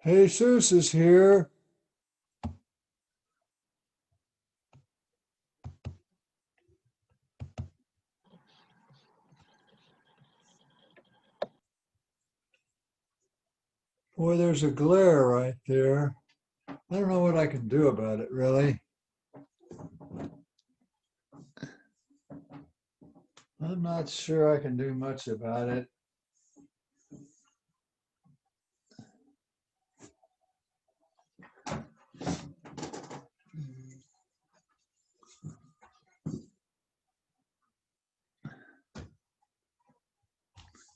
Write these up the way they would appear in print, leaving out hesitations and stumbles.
Jesus is here. Boy, there's a glare right there. I don't know what I can do about it, really. I'm not sure I can do much about it.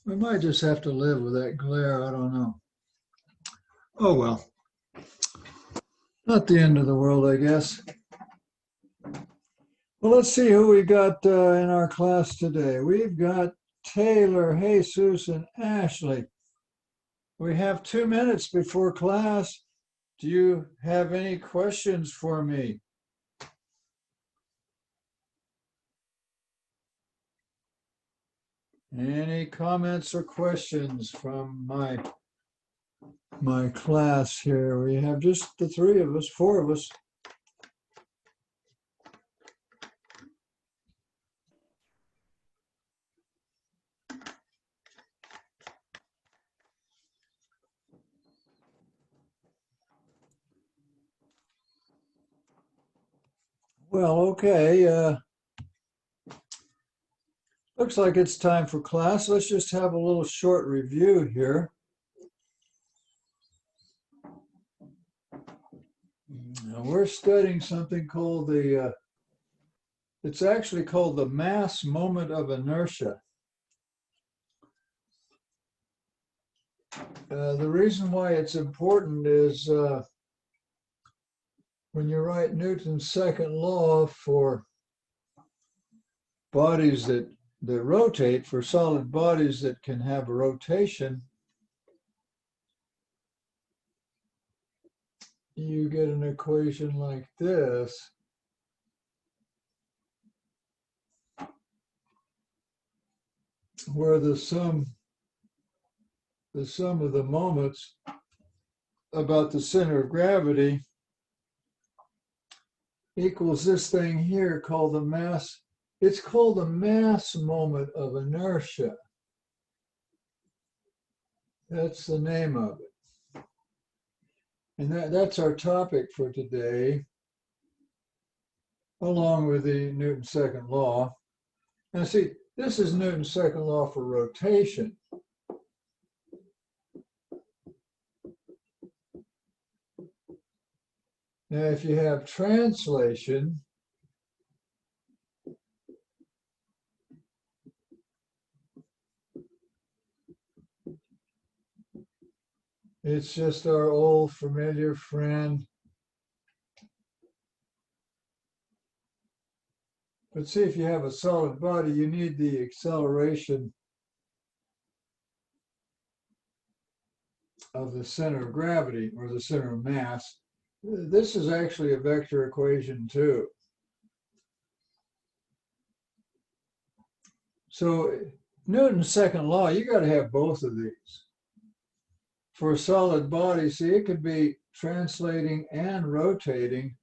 We might just have to live with that glare. I don't know. Oh, well, not the end of the world, I guess. Well, let's see who we got in our class today. We've got Taylor, Jesus, and Ashley. We have 2 minutes before class. Do you have any questions for me? Any comments or questions from my class here? We have just the three of us, four of us. Well, okay. Looks like it's time for class. Let's just have a little short review here. Now we're studying something called it's actually called the mass moment of inertia. The reason why it's important is when you write Newton's second law for bodies that rotate, for solid bodies that can have a rotation, you get an equation like this. Where the sum of the moments about the center of gravity equals this thing here called the mass. It's called the mass moment of inertia. That's the name of it. And that's our topic for today, along with the Newton's second law. Now see, this is Newton's second law for rotation. Now, if you have translation, it's just our old familiar friend. But see, if you have a solid body, you need the acceleration of the center of gravity, or the center of mass. This is actually a vector equation too. So Newton's second law, you got to have both of these. For a solid body, see, it could be translating and rotating.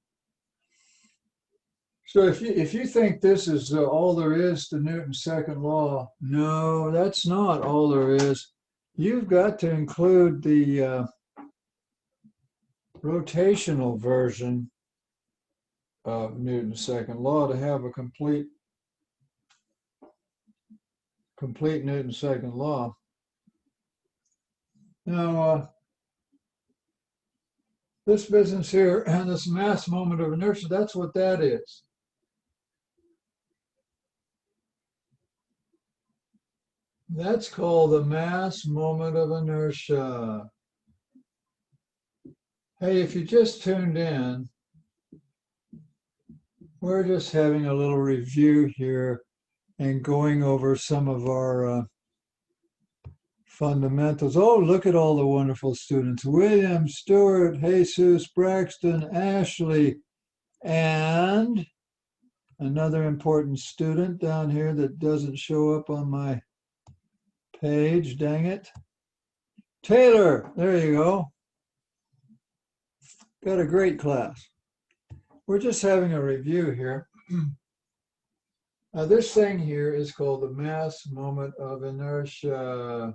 So if you think this is all there is to Newton's second law, no, that's not all there is. You've got to include the rotational version of Newton's second law to have a complete Newton's second law. Now, this business here and this mass moment of inertia, that's what that is. That's called the mass moment of inertia. Hey, if you just tuned in, we're just having a little review here and going over some of our fundamentals. Oh, look at all the wonderful students. William, Stewart, Jesus, Braxton, Ashley, and another important student down here that doesn't show up on my page, dang it. Taylor, there you go. Got a great class. We're just having a review here. This thing here is called the mass moment of inertia.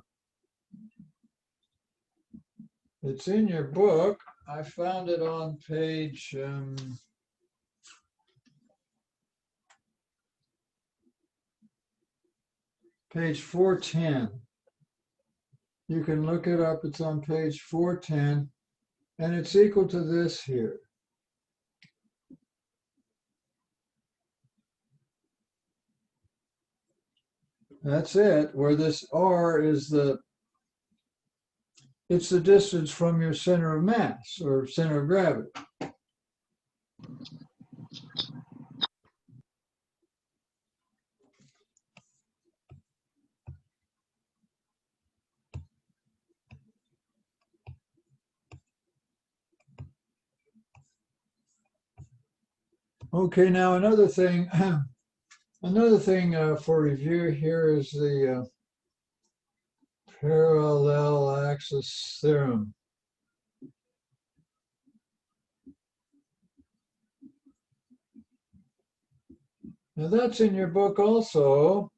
It's in your book. I found it on page 410. You can look it up. It's on page 410, and it's equal to this here. That's it, where this r is it's the distance from your center of mass or center of gravity. Okay, now another thing for review here is the parallel axis theorem. Now that's in your book also.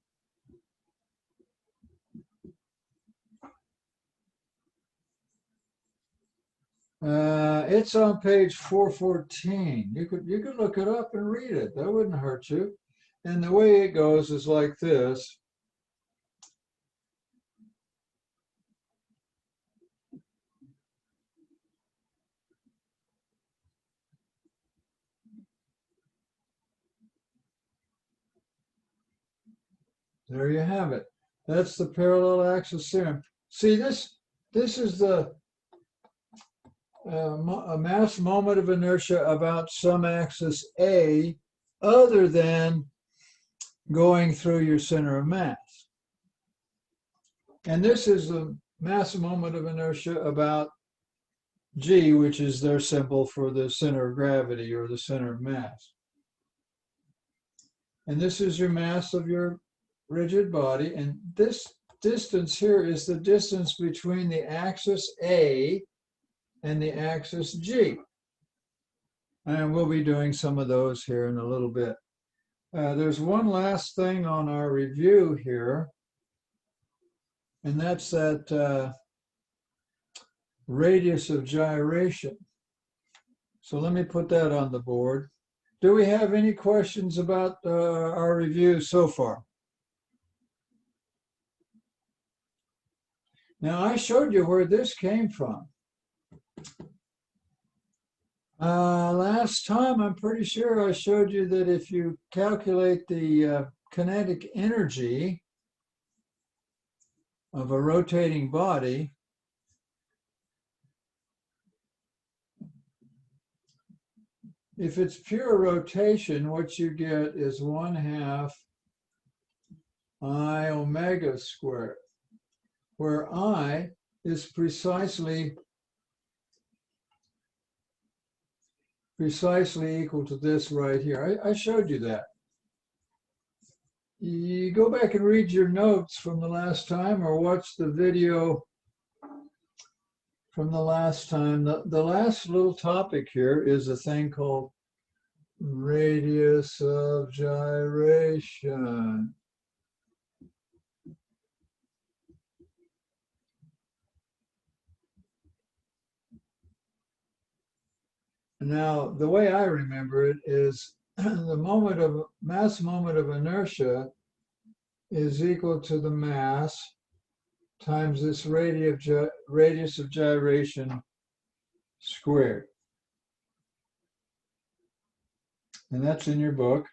It's on page 414. You could look it up and read it. That wouldn't hurt you. And the way it goes is like this. There you have it. That's the parallel axis theorem. See, this is the a mass moment of inertia about some axis A other than going through your center of mass. And this is the mass moment of inertia about G, which is their symbol for the center of gravity or the center of mass. And this is your mass of your rigid body. And this distance here is the distance between the axis A and the axis G. And we'll be doing some of those here in a little bit. There's one last thing on our review here, and that's that radius of gyration. So let me put that on the board. Do we have any questions about our review so far? Now, I showed you where this came from. Last time, I'm pretty sure I showed you that if you calculate the kinetic energy of a rotating body, if it's pure rotation, what you get is 1/2 I omega squared, where I is precisely equal to this right here. I showed you that. You go back and read your notes from the last time or watch the video from the last time. The last little topic here is a thing called radius of gyration. Now, the way I remember it is the mass moment of inertia is equal to the mass times this radius of gyration squared. And that's in your book.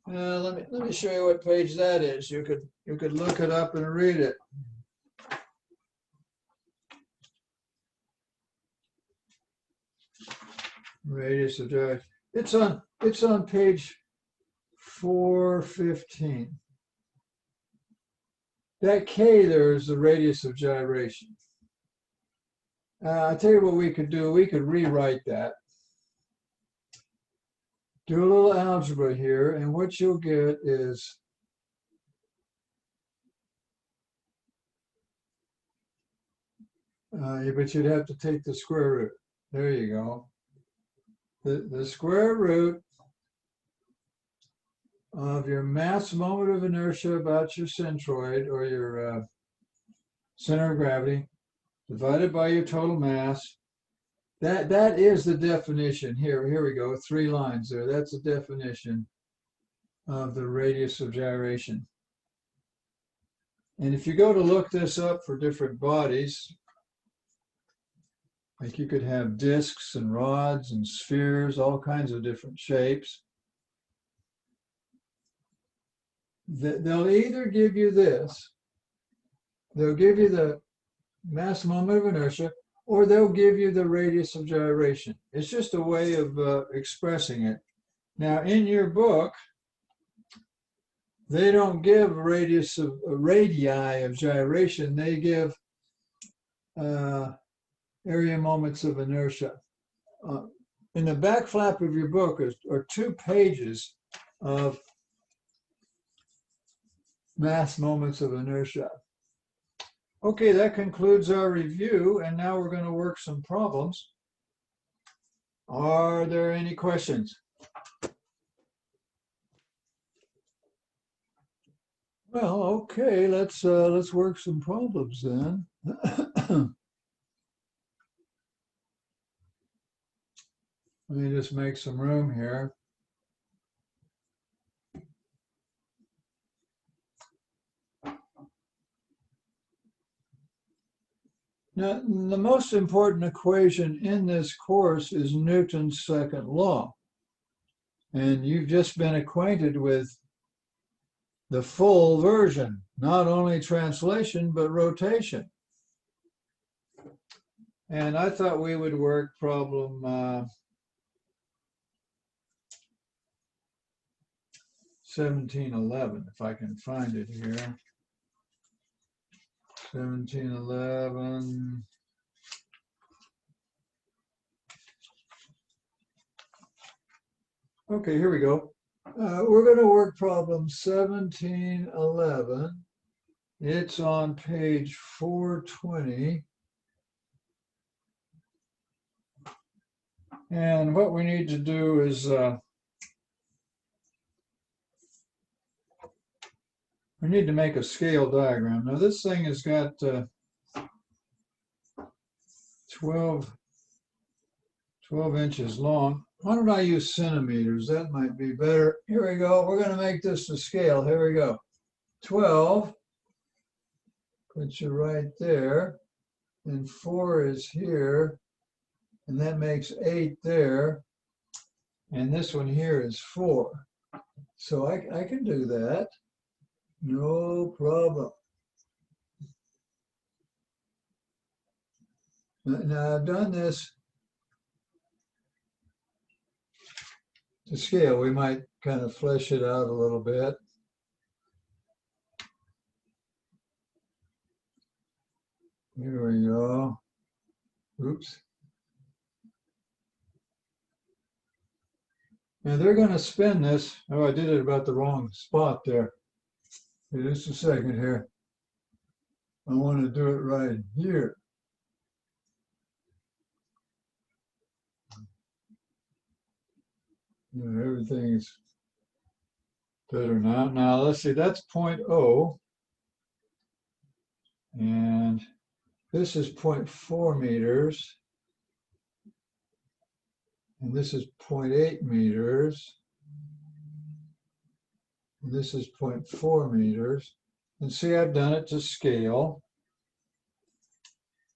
Let me show you what page that is. You could look it up and read it. Radius of gyration. It's on page 415. That K there is the radius of gyration. I'll tell you what we could do. We could rewrite that. Do a little algebra here, and what you'll get is but you'd have to take the square root. there you go. The square root of your mass moment of inertia about your centroid or your center of gravity divided by your total mass. That is the definition. Here we go. 3 lines there. That's the definition of the radius of gyration. And if you go to look this up for different bodies, like you could have discs and rods and spheres, all kinds of different shapes. They'll either give you this, they'll give you the mass moment of inertia, or they'll give you the radius of gyration. It's just a way of expressing it. Now, in your book, they don't give radius of radii of gyration. They give area moments of inertia. In the back flap of your book are 2 pages of mass moments of inertia. Okay, that concludes our review, and now we're going to work some problems. Are there any questions? Well, okay, let's work some problems then. Let me just make some room here. Now, the most important equation in this course is Newton's second law. And you've just been acquainted with the full version, not only translation, but rotation. And I thought we would work problem 1711, if I can find it here. 1711. Okay, here we go. We're going to work problem 1711. It's on page 420. And what we need to do is we need to make a scale diagram. Now this thing has got 12 inches long. Why don't I use centimeters? That might be better. Here we go. We're going to make this to scale. Here we go. 12. Put you right there. And 4 is here. And that makes 8 there. And this one here is 4. So I can do that. No problem. Now I've done this to scale. We might kind of flesh it out a little bit. Here we go. Oops. Now they're going to spin this. Oh, I did it about the wrong spot there. Hey, just a second here. I want to do it right here. Yeah, everything's better now. Now let's see, that's 0.0. And this is 0.4 meters. And this is 0.8 meters. And this is 0.4 meters. And see, I've done it to scale.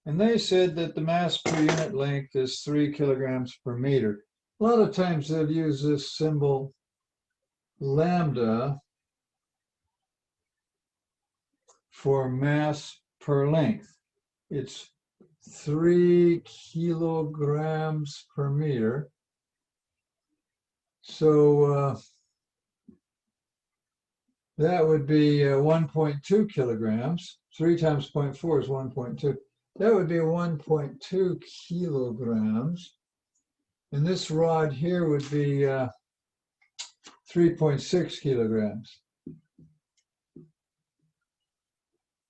And they said that the mass per unit length is 3 kilograms per meter. A lot of times they'll use this symbol lambda for mass per length. It's 3 kilograms per meter. So that would be 1.2 kilograms. 3 times 0.4 is 1.2. That would be 1.2 kilograms. And this rod here would be 3.6 kilograms.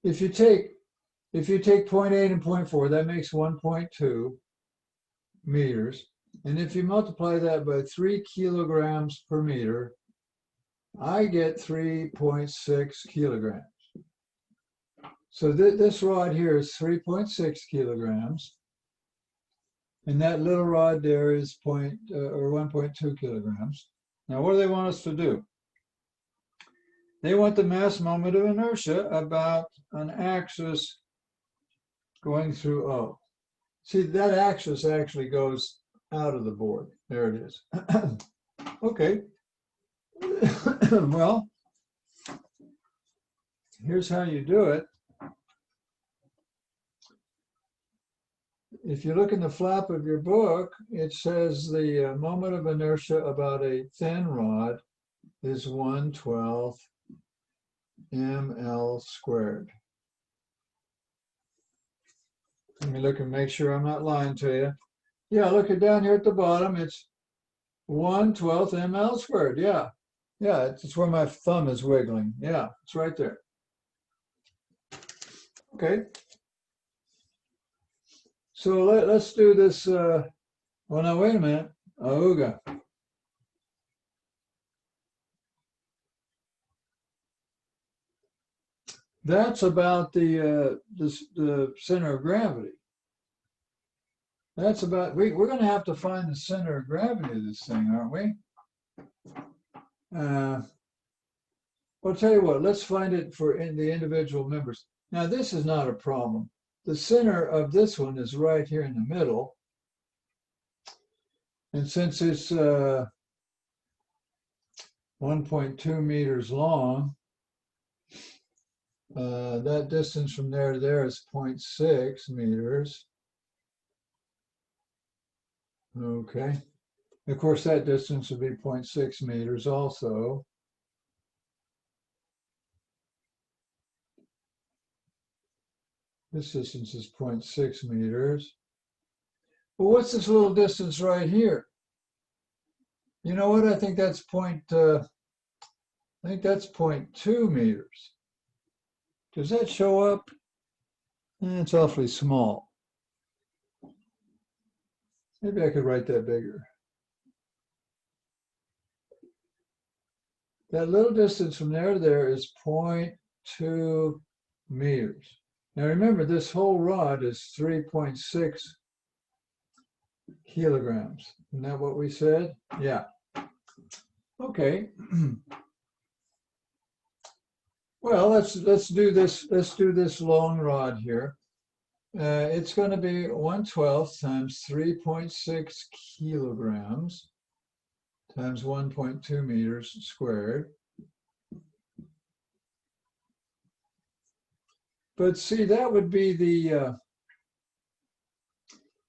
If you take 0.8 and 0.4, that makes 1.2. meters. And if you multiply that by 3 kilograms per meter, I get 3.6 kilograms. So this rod here is 3.6 kilograms. And that little rod there is 1.2 kilograms. Now, what do they want us to do? They want the mass moment of inertia about an axis going through O. See, that axis actually goes out of the board. There it is. Okay. Well, here's how you do it. If you look in the flap of your book, it says the moment of inertia about a thin rod is 1/12 ml squared. Let me look and make sure I'm not lying to you. Yeah, look it down here at the bottom. It's 1/12 ml squared. Yeah, it's where my thumb is wiggling. Yeah, it's right there. Okay. So let's do this. Well, now wait a minute. Auga. That's about the center of gravity. That's about, we're going to have to find the center of gravity of this thing, aren't we? Well, I'll tell you what, let's find it for the individual members. Now, this is not a problem. The center of this one is right here in the middle. And since it's 1.2 meters long, that distance from there to there is 0.6 meters. Okay. Of course, that distance would be 0.6 meters also. This distance is 0.6 meters. Well, what's this little distance right here? You know what? I think that's 0.2 meters. Does that show up? It's awfully small. Maybe I could write that bigger. That little distance from there to there is 0.2 meters. Now remember, this whole rod is 3.6 kilograms. Isn't that what we said? Yeah. Okay. Well, let's do this. Let's do this long rod here. It's going to be 1/12 times 3.6 kilograms times 1.2 meters squared. But see, that would be the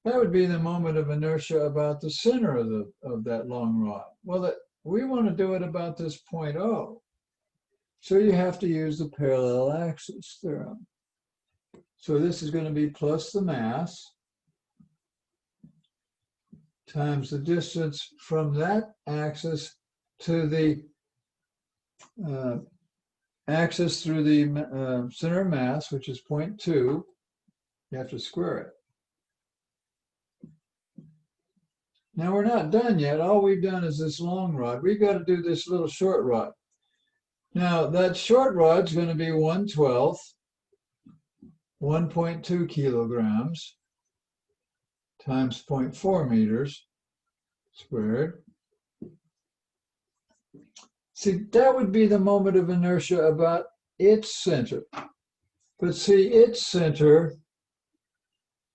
moment of inertia about the center of that long rod. Well, we want to do it about this point O. So you have to use the parallel axis theorem. So this is going to be plus the mass times the distance from that axis to the axis through the center of mass, which is 0.2. You have to square it. Now we're not done yet. All we've done is this long rod. We've got to do this little short rod. Now that short rod's going to be 1/12, 1.2 kilograms times 0.4 meters squared. See, that would be the moment of inertia about its center. But see, its center,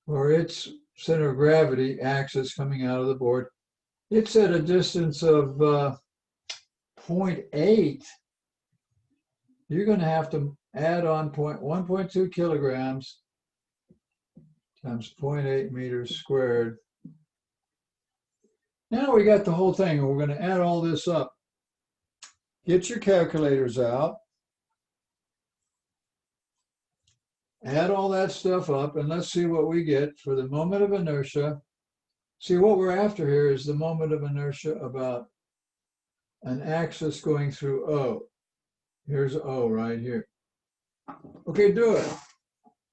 or its center of gravity axis coming out of the board, it's at a distance of 0.8. You're going to have to add on 1.2 kilograms times 0.8 meters squared. Now we got the whole thing, and we're going to add all this up. Get your calculators out. Add all that stuff up, and let's see what we get for the moment of inertia. See, what we're after here is the moment of inertia about an axis going through O. Here's O right here. Okay, do it,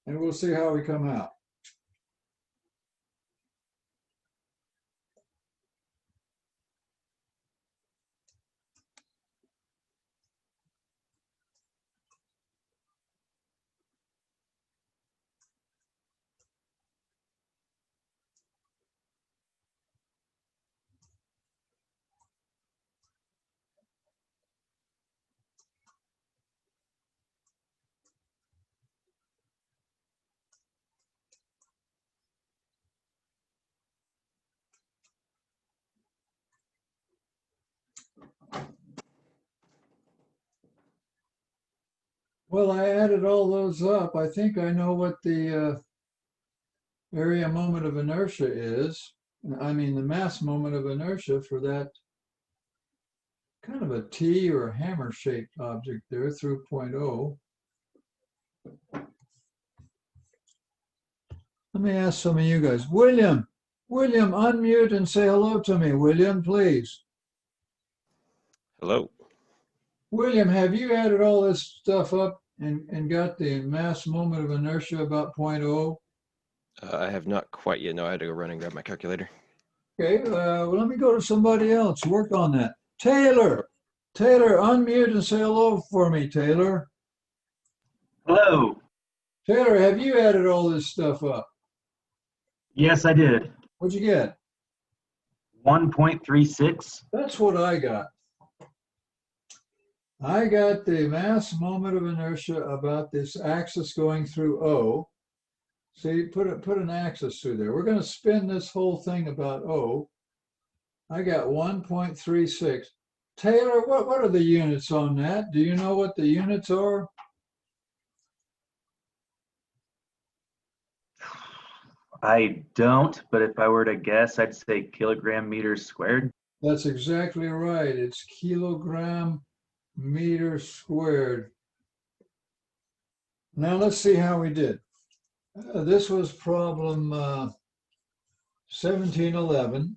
and we'll see how we come out. Well, I added all those up. I think I know what the area moment of inertia is. I mean, the mass moment of inertia for that kind of a T or a hammer-shaped object there through point O. Let me ask some of you guys. William, unmute and say hello to me. William, please. Hello. William, have you added all this stuff up and got the mass moment of inertia about point O? I have not quite yet. No, I had to go run and grab my calculator. Okay, well, let me go to somebody else. Work on that. Taylor, unmute and say hello for me, Taylor. Hello. Taylor, have you added all this stuff up? Yes, I did. What'd you get? 1.36. That's what I got. I got the mass moment of inertia about this axis going through O. See, put an axis through there. We're going to spin this whole thing about O. I got 1.36. Taylor, what are the units on that? Do you know what the units are? I don't, but if I were to guess, I'd say kilogram meters squared. That's exactly right. It's kilogram meter squared. Now let's see how we did. This was problem 1711.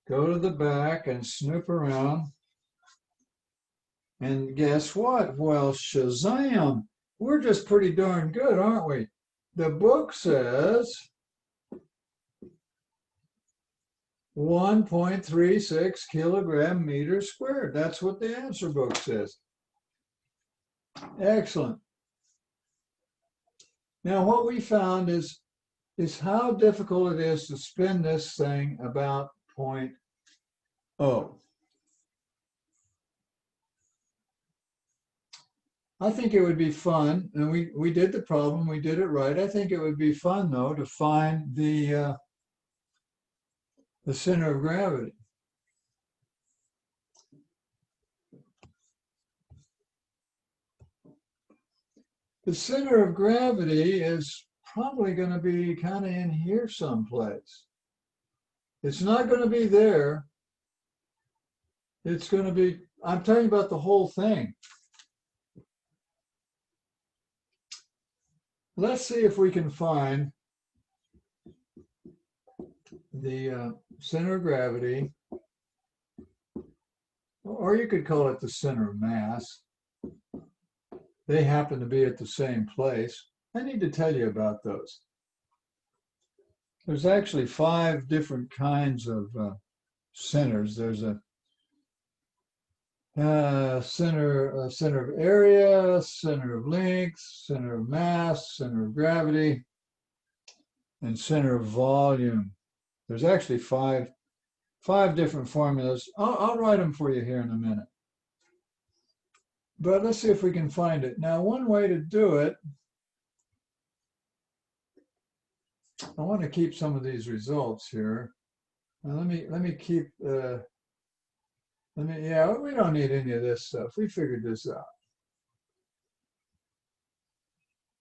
Go to the back and snoop around. And guess what? Well, Shazam, we're just pretty darn good, aren't we? The book says 1.36 kilogram meters squared. That's what the answer book says. Excellent. Now, what we found is how difficult it is to spin this thing about point O. I think it would be fun, and we did the problem, we did it right. I think it would be fun, though, to find the center of gravity. The center of gravity is probably going to be kind of in here someplace. It's not going to be there. It's going to be, I'm talking about the whole thing. Let's see if we can find the center of gravity, or you could call it the center of mass. They happen to be at the same place. I need to tell you about those. There's actually 5 different kinds of centers. There's a center of area, center of length, center of mass, center of gravity, and center of volume. There's actually five different formulas. I'll write them for you here in a minute. But let's see if we can find it. Now, one way to do it, I want to keep some of these results here. Now, let me keep. Yeah, we don't need any of this stuff. We figured this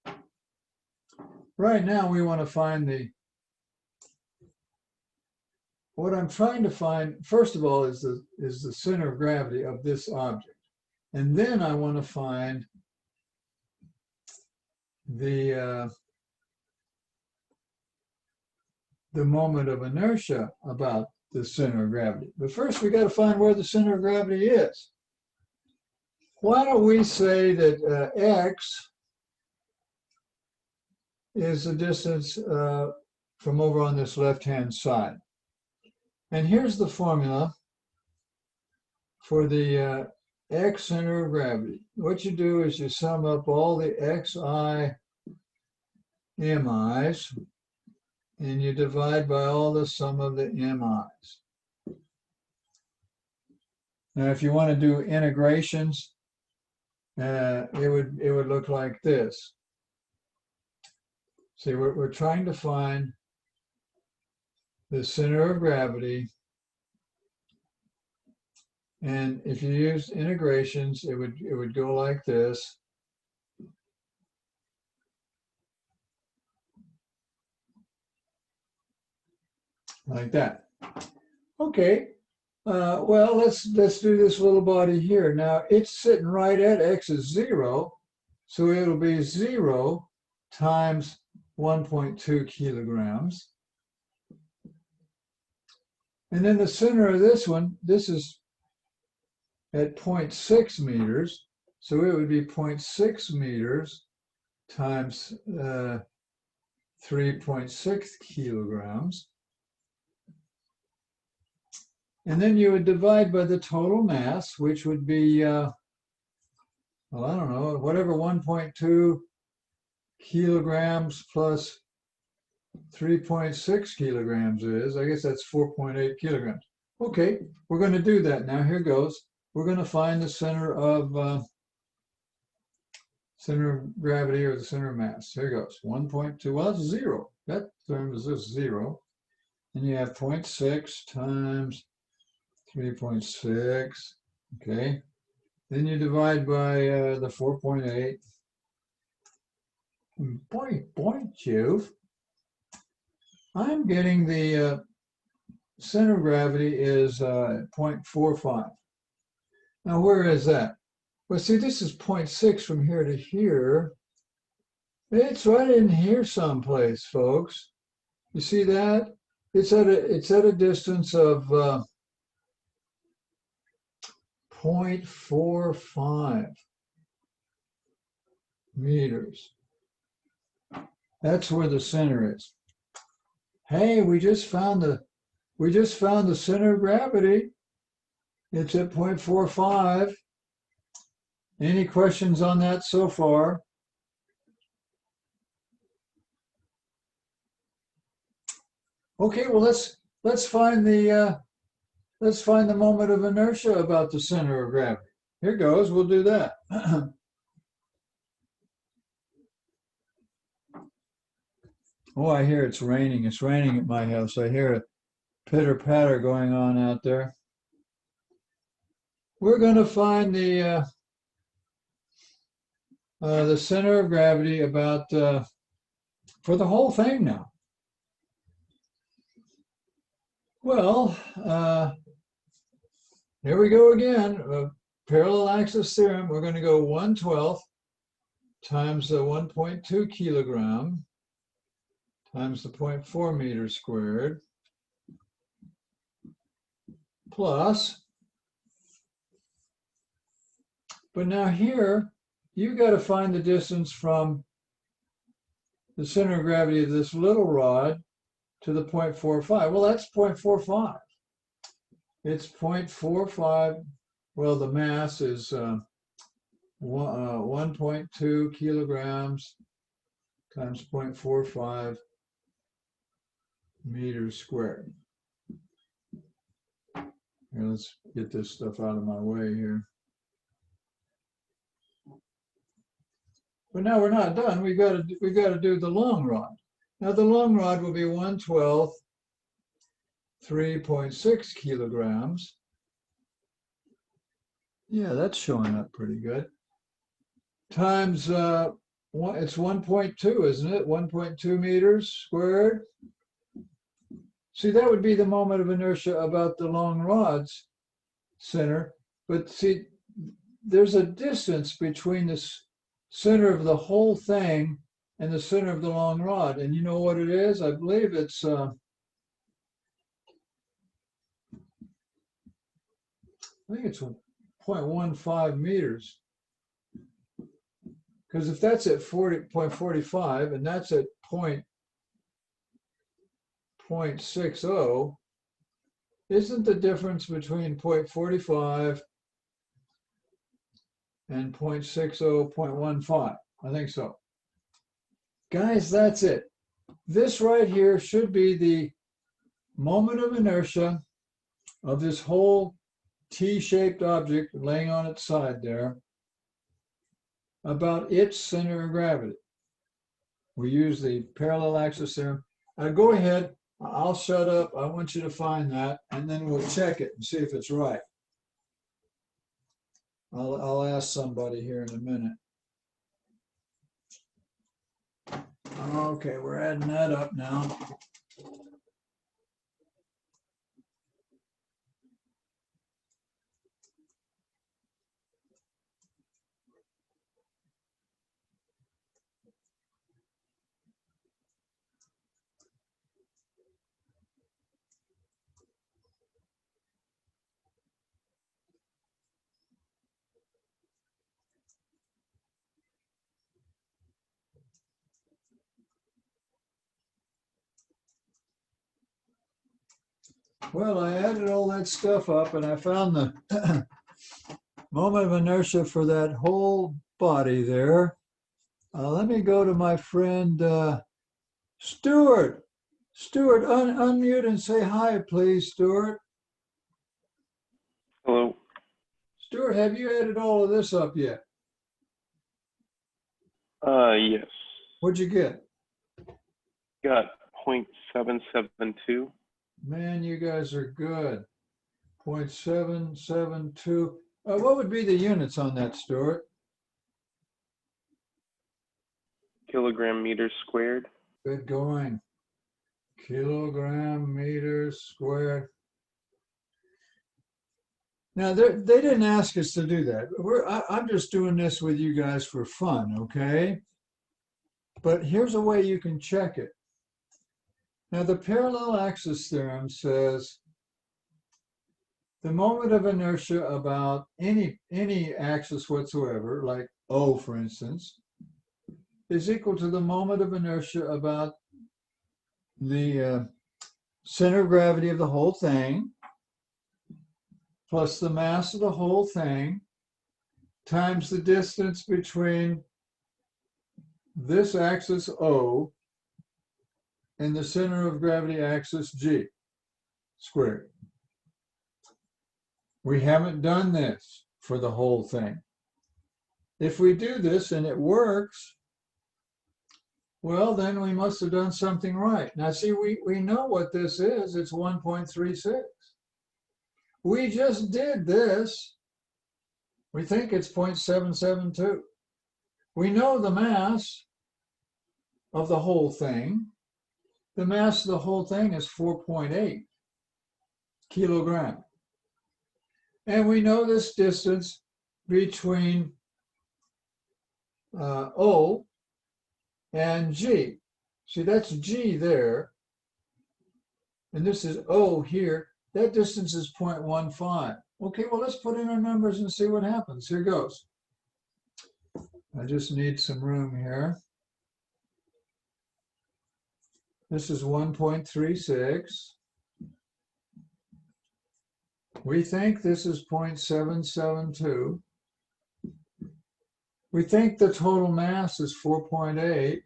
out. Right now, we want to find what I'm trying to find, first of all, is the center of gravity of this object. And then I want to find the moment of inertia about the center of gravity. But first, we got to find where the center of gravity is. Why don't we say that x is the distance from over on this left-hand side. And here's the formula for the x center of gravity. What you do is you sum up all the xi mi's, and you divide by all the sum of the mi's. Now, if you want to do integrations, it would look like this. See, we're trying to find the center of gravity And if you use integrations, it would go like this. Like that. Okay. Well, let's do this little body here. Now it's sitting right at x is 0, so it'll be 0 times 1.2 kilograms. And then the center of this one, this is at 0.6 meters, so it would be 0.6 meters times 3.6 kilograms. And then you would divide by the total mass, which would be, well, I don't know, whatever 1.2 kilograms plus 3.6 kilograms is. I guess that's 4.8 kilograms. Okay, we're going to do that now. Here goes. We're going to find the center of gravity or the center of mass. Here goes. 1.2. Well, that's 0. That term is just 0. And you have 0.6 times 3.6, okay. Then you divide by the 4.8. Boy, Juve. I'm getting the center of gravity is 0.45. Now, where is that? Well, see, this is 0.6 from here to here. It's right in here someplace, folks. You see that? It's at a distance of 0.45 meters. That's where the center is. Hey, we just found the center of gravity. It's at 0.45. Any questions on that so far? Okay, well let's find the moment of inertia about the center of gravity. Here goes. We'll do that. Oh, I hear it's raining. It's raining at my house. I hear a pitter-patter going on out there. We're going to find the center of gravity about for the whole thing now. Well, here we go again. Parallel axis theorem. We're going to go 1/12 times the 1.2 kilogram times the 0.4 meters squared plus. But now here, you got to find the distance from the center of gravity of this little rod to the 0.45. Well, that's 0.45. It's 0.45. Well, the mass is 1.2 kilograms times 0.45 meters squared. Here, let's get this stuff out of my way here. But now we're not done. We've got to do the long rod. Now the long rod will be 1/12, 3.6 kilograms. Yeah, that's showing up pretty good. Times it's 1.2, isn't it? 1.2 meters squared. See, that would be the moment of inertia about the long rod's center. But see, there's a distance between the center of the whole thing and the center of the long rod. And you know what it is? I believe it's I think it's 0.15 meters. Because if that's at 0.45 and that's at 0.60, isn't the difference between 0.45 and 0.60, 0.15? I think so. Guys, that's it. This right here should be the moment of inertia of this whole T-shaped object laying on its side there about its center of gravity. We use the parallel axis theorem. Go ahead. I'll shut up. I want you to find that, and then we'll check it and see if it's right. I'll ask somebody here in a minute. Okay, we're adding that up now. Well, I added all that stuff up and I found the moment of inertia for that whole body there. Let me go to my friend Stuart. Stuart, unmute and say hi, please, Stuart. Hello. Stuart, have you added all of this up yet? Yes. What'd you get? Got 0.772. Man, you guys are good. 0.772. What would be the units on that, Stuart? Kilogram meters squared. Good going. Kilogram meters squared. Now, they didn't ask us to do that. I'm just doing this with you guys for fun, okay? But here's a way you can check it. Now, the parallel axis theorem says the moment of inertia about any axis whatsoever, like O, for instance, is equal to the moment of inertia about the center of gravity of the whole thing plus the mass of the whole thing times the distance between this axis O and the center of gravity axis G squared. We haven't done this for the whole thing. If we do this and it works, well, then we must have done something right. Now, see, we know what this is. It's 1.36. We just did this. We think it's 0.772. We know the mass of the whole thing. The mass of the whole thing is 4.8 kilogram. And we know this distance between O and G. See, that's G there. And this is O here. That distance is 0.15. Okay, well, let's put in our numbers and see what happens. Here goes. I just need some room here. This is 1.36. We think this is 0.772. We think the total mass is 4.8.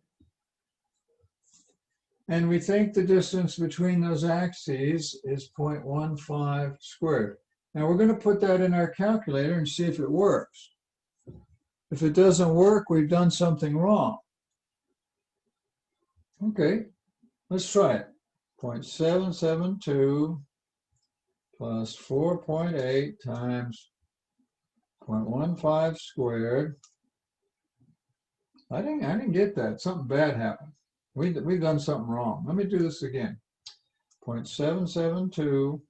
And we think the distance between those axes is 0.15 squared. Now we're going to put that in our calculator and see if it works. If it doesn't work, we've done something wrong. Okay, let's try it. 0.772 plus 4.8 times 0.15 squared. I didn't get that. Something bad happened. We've done something wrong. Let me do this again. 0.772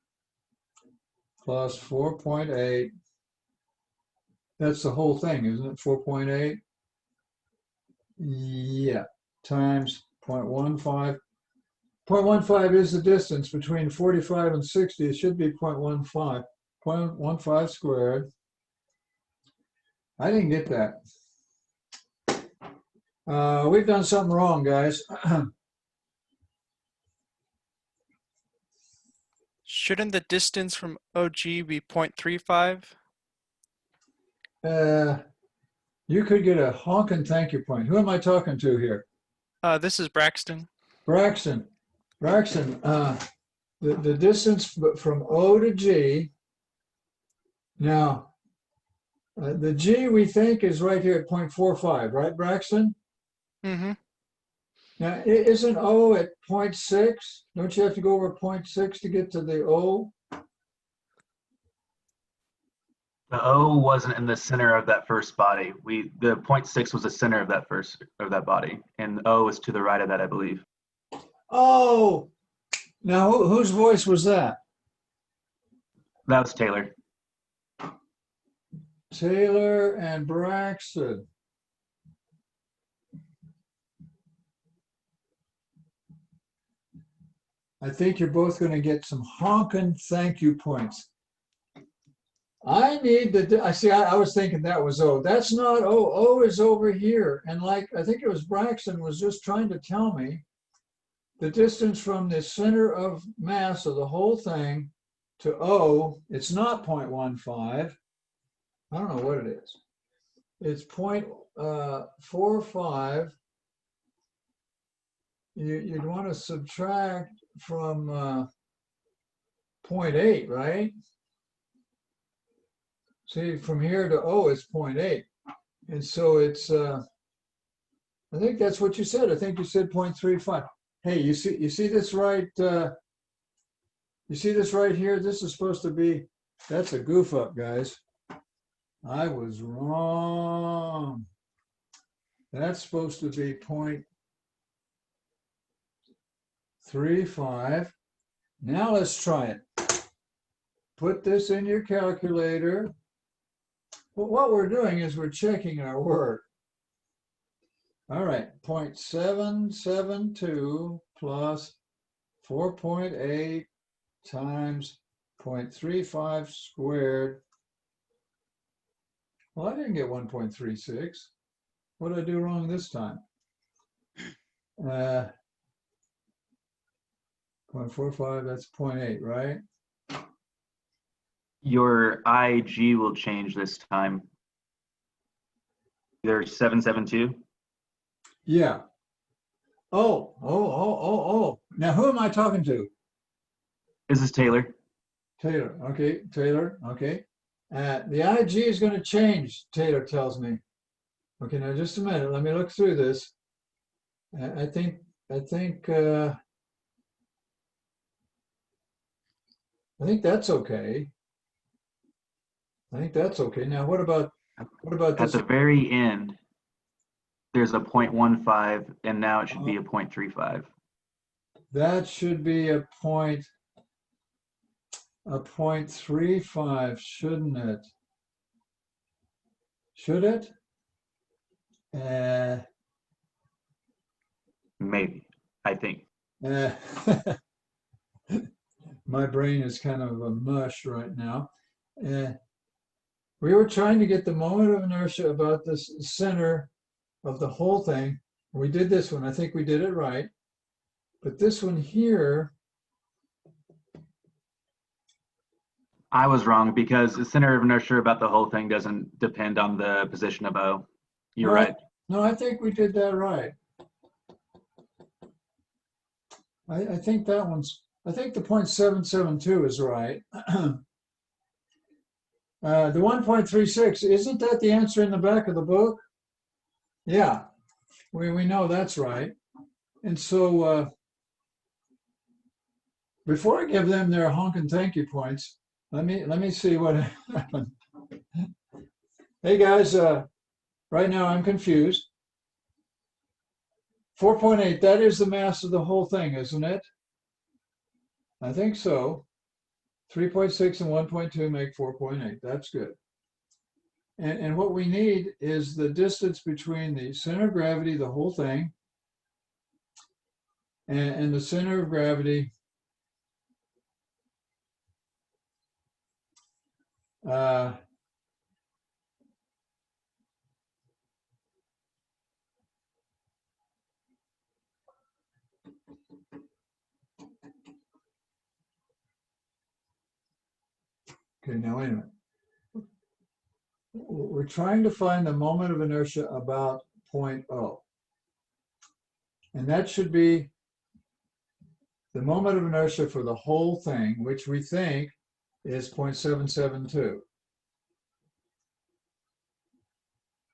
plus 4.8. That's the whole thing, isn't it? 4.8? Yeah. Times 0.15. 0.15 is the distance between 45 and 60. It should be 0.15. 0.15 squared. I didn't get that. We've done something wrong, guys. Shouldn't the distance from OG be 0.35? You could get a honking thank you point. Who am I talking to here? This is Braxton. Braxton. Braxton, the distance from O to G. Now, the G we think is right here at 0.45, right, Braxton? Mm-hmm. Now, isn't O at 0.6? Don't you have to go over 0.6 to get to the O? The O wasn't in the center of that first body. The 0.6 was the center of that body, and O is to the right of that, I believe. Oh, now whose voice was that? That was Taylor. Taylor and Braxton. I think you're both going to get some honking thank you points. I need the, I was thinking that was O. That's not O. O is over here. And like, I think it was Braxton was just trying to tell me the distance from the center of mass of the whole thing to O, it's not 0.15. I don't know what it is. It's 0.45. You'd want to subtract from 0.8, right? See, from here to O is 0.8. And so it's, I think that's what you said. I think you said 0.35. Hey, you see this right? You see this right here? This is supposed to be, that's a goof up, guys. I was wrong. That's supposed to be 0.35. Now let's try it. Put this in your calculator. Well, what we're doing is we're checking our work. All right, 0.772 plus 4.8 times 0.35 squared. Well, I didn't get 1.36. What did I do wrong this time? 0.45, that's 0.8, right? Your IG will change this time. Either 772. Yeah. Oh. Now, who am I talking to? This is Taylor. Taylor. Okay, Taylor. Okay. The IG is going to change, Taylor tells me. Okay, now just a minute. Let me look through this. I think that's okay. I think that's okay. Now, what about At this? the very end, there's a 0.15, and now it should be a 0.35. That should be a 0.35, shouldn't it? Should it? Maybe, I think. My brain is kind of a mush right now. We were trying to get the moment of inertia about the center of the whole thing. We did this one. I think we did it right. But this one here, I was wrong because the center of inertia about the whole thing doesn't depend on the position of O. You're right. No, I think we did that right. I think that one's, I think the 0.772 is right. The 1.36, isn't that the answer in the back of the book? Yeah, we know that's right. And so before I give them their honking thank you points, let me see what happened. Hey guys, right now I'm confused. 4.8, that is the mass of the whole thing, isn't it? I think so. 3.6 and 1.2 make 4.8. That's good. And what we need is the distance between the center of gravity, the whole thing, and the center of gravity okay, now wait a minute. We're trying to find the moment of inertia about 0.0. And that should be the moment of inertia for the whole thing, which we think is 0.772.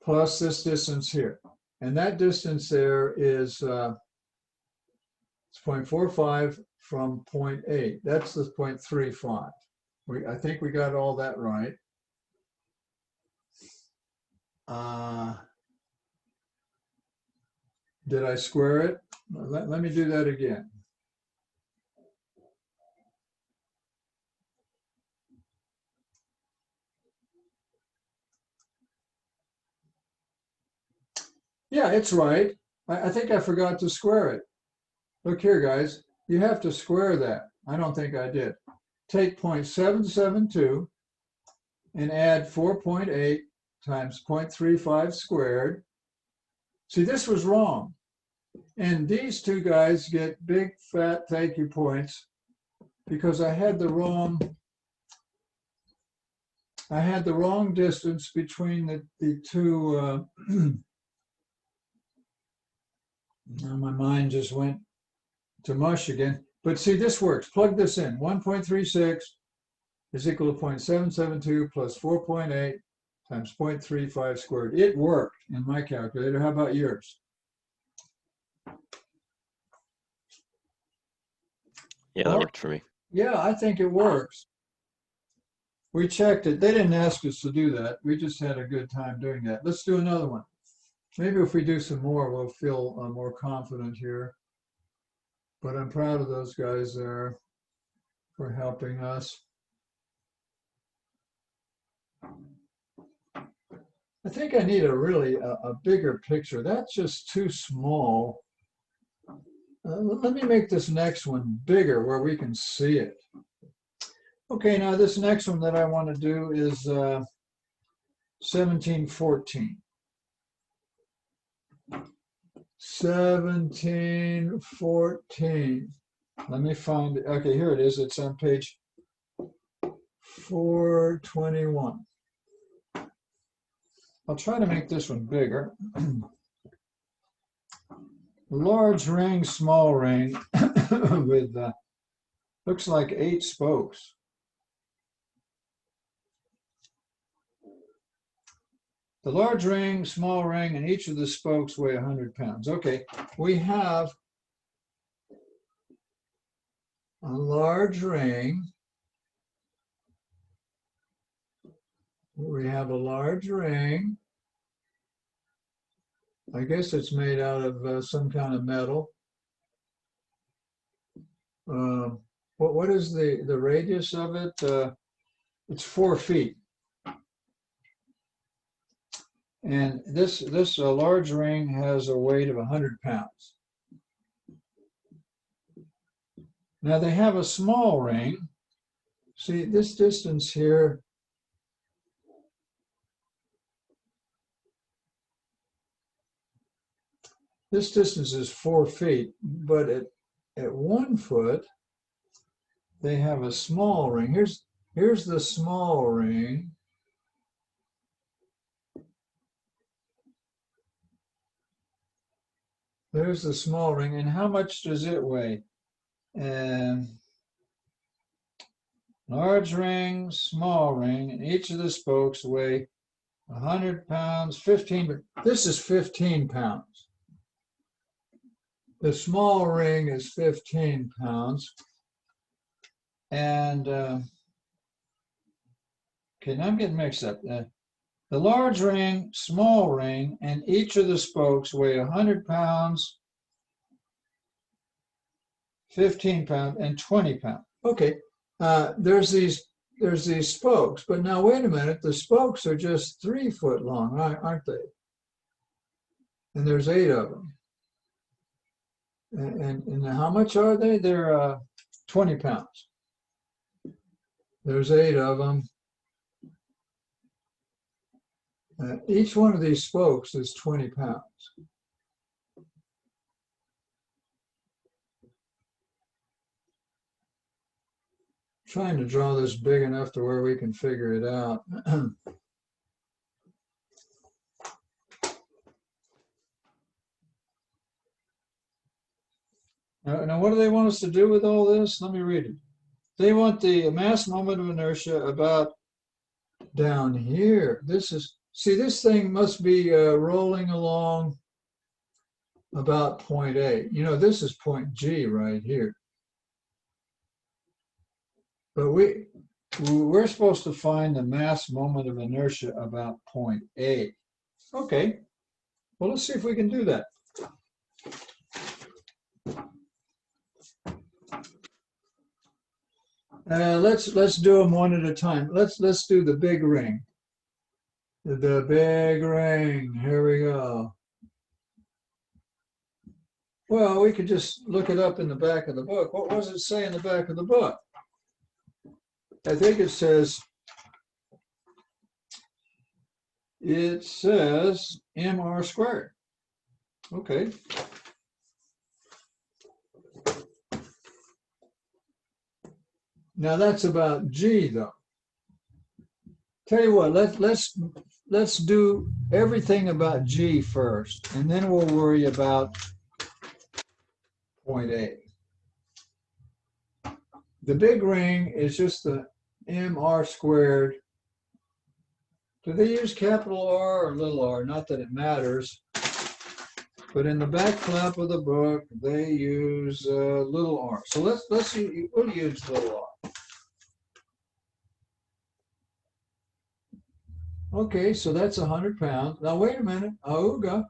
Plus this distance here. And that distance there is it's 0.45 from 0.8. That's the 0.35. I think we got all that right. Did I square it? Let me do that again. Yeah, it's right. I think I forgot to square it. Look here, guys. You have to square that. I don't think I did. Take 0.772 and add 4.8 times 0.35 squared. See, this was wrong. And these two guys get big, fat thank you points because I had the wrong distance between the two. Now my mind just went to mush again. But see, this works. Plug this in. 1.36 is equal to 0.772 plus 4.8 times 0.35 squared. It worked in my calculator. How about yours? Yeah, that worked for me. Yeah, I think it works. We checked it. They didn't ask us to do that. We just had a good time doing that. Let's do another one. Maybe if we do some more, we'll feel more confident here. But I'm proud of those guys there for helping us. I think I need a bigger picture. That's just too small. Let me make this next one bigger where we can see it. Okay, now this next one that I want to do is 1714. 1714. Let me find it. Okay, here it is. It's on page 421. I'll try to make this one bigger. Large ring, small ring with looks like 8 spokes. The large ring, small ring, and each of the spokes weigh 100 pounds. Okay, we have a large ring. We have a large ring. I guess it's made out of some kind of metal. What is the radius of it? It's 4 feet. And this large ring has a weight of 100 pounds. Now they have a small ring. See, this distance here, this distance is 4 feet, but at 1 foot, they have a small ring. Here's the small ring. There's the small ring, and how much does it weigh? Large ring, small ring, and each of the spokes weigh 100 pounds, 15. This is 15 pounds. The small ring is 15 pounds. And, okay, now I'm getting mixed up. The large ring, small ring, and each of the spokes weigh 100 pounds, 15 pounds, and 20 pounds. Okay, there's these spokes, but now wait a minute, the spokes are just 3 foot long, aren't they? And there's 8 of them. And how much are they? They're 20 pounds. There's 8 of them. Each one of these spokes is 20 pounds. Trying to draw this big enough to where we can figure it out. Now, what do they want us to do with all this? Let me read it. They want the mass moment of inertia about down here. See, this thing must be rolling along about point A. You know, this is point G right here. But we're supposed to find the mass moment of inertia about point A. Okay. Well, let's see if we can do that. Let's do them one at a time. Let's do the big ring. The big ring. Here we go. Well, we could just look it up in the back of the book. What does it say in the back of the book? I think it says mr squared. Okay. Now that's about G though. Tell you what, let's do everything about G first, and then we'll worry about point A. The big ring is just the mr squared. Do they use capital R or little r? Not that it matters. But in the back flap of the book, they use little r. So we'll use little r. Okay, so that's 100 pounds. Now wait a minute, Auga.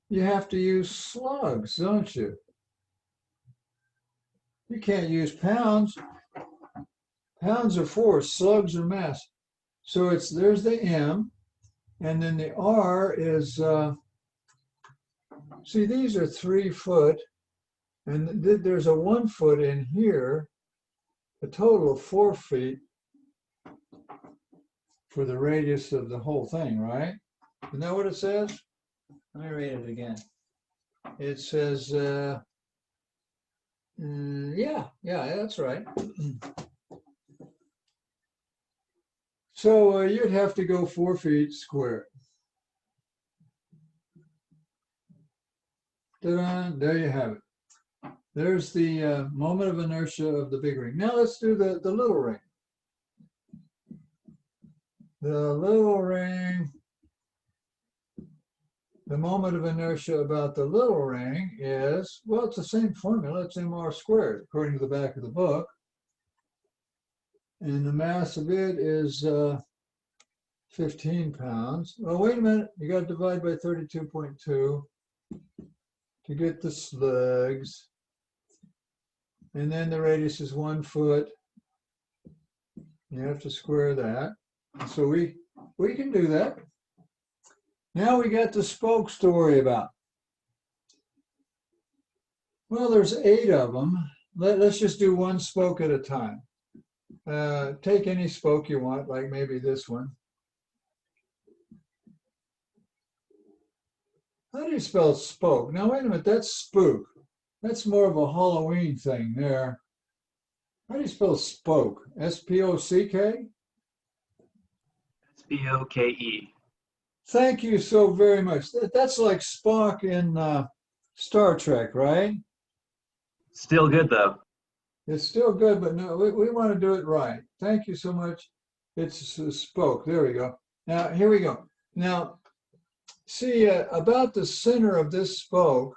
You have to use slugs, don't you? You can't use pounds. Pounds are force, slugs are mass. So there's the M, and then the R is, see, these are 3 foot, and there's a 1 foot in here, a total of 4 feet for the radius of the whole thing, right? Isn't that what it says? Let me read it again. It says, yeah, that's right. So you'd have to go 4 feet squared. Ta-da, there you have it. There's the moment of inertia of the big ring. Now let's do the little ring. The little ring, the moment of inertia about the little ring is, well, it's the same formula. It's mr squared, according to the back of the book. And the mass of it is 15 pounds. Oh, wait a minute. You got to divide by 32.2 to get the slugs. And then the radius is 1 foot. You have to square that. So we can do that. Now we got the spokes to worry about. Well, there's 8 of them. Let's just do 1 spoke at a time. Take any spoke you want, like maybe this one. How do you spell spoke? Now, wait a minute, that's spook. That's more of a Halloween thing there. How do you spell spoke? S-P-O-C-K? S-P-O-K-E. Thank you so very much. That's like Spock in Star Trek, right? Still good though. It's still good, but no, we want to do it right. Thank you so much. It's spoke. There we go. Now, here we go. Now, see, about the center of this spoke,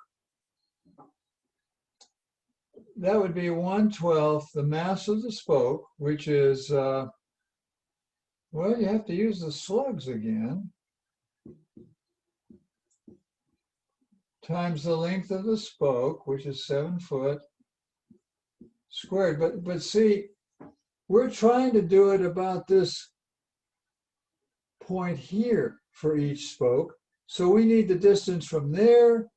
that would be 1/12 the mass of the spoke, which is, well, you have to use the slugs again, times the length of the spoke, which is 7 foot squared. But see, we're trying to do it about this point here for each spoke. So we need the distance from there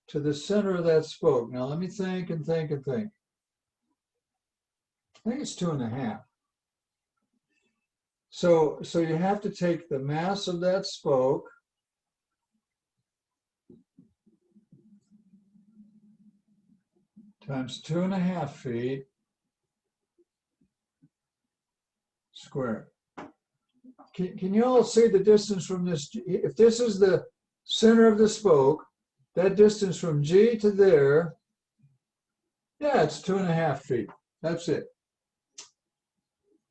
to the center of that spoke. Now let me think and think and think. I think it's 2.5. So you have to take the mass of that spoke times 2.5 feet squared. Can you all see the distance from this? If this is the center of the spoke, that distance from G to there, yeah, it's 2.5 feet. That's it.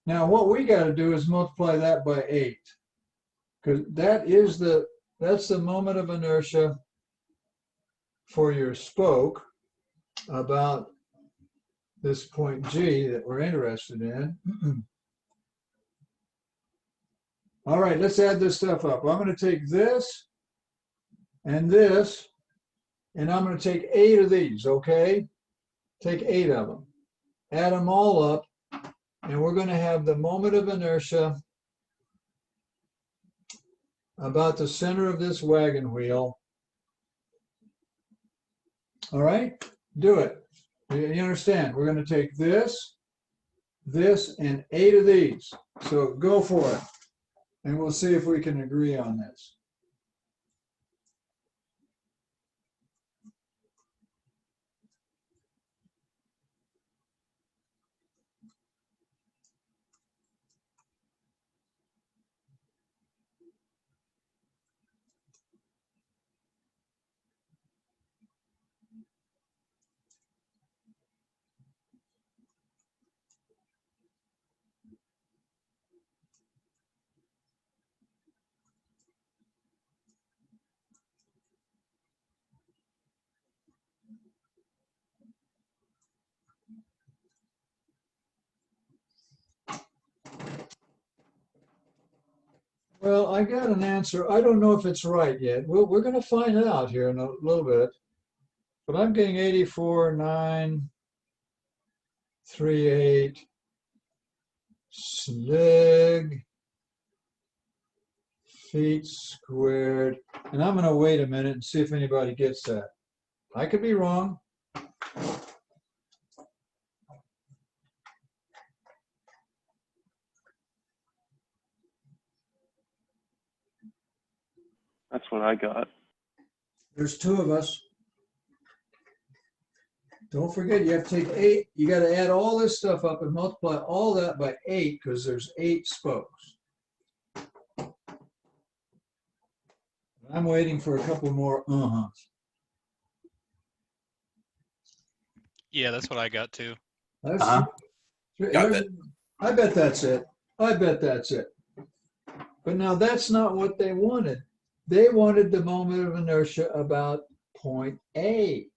Now what we got to do is multiply that by 8, because that's the moment of inertia for your spoke about this point G that we're interested in. All right, let's add this stuff up. I'm going to take this, and I'm going to take 8 of these, okay? Take 8 of them. Add them all up, and we're going to have the moment of inertia about the center of this wagon wheel. All right, do it. You understand? We're going to take this, and 8 of these. So go for it. And we'll see if we can agree on this. Well, I got an answer. I don't know if it's right yet. We're going to find out here in a little bit. But I'm getting 84,938 slig feet squared. And I'm going to wait a minute and see if anybody gets that. I could be wrong. That's what I got. There's 2 of us. Don't forget, you have to take 8. You got to add all this stuff up and multiply all that by 8 because there's 8 spokes. I'm waiting for a couple more uh-huhs. Yeah, that's what I got too. That's, Got it. I bet that's it. I bet that's it. But now that's not what they wanted. They wanted the moment of inertia about point A.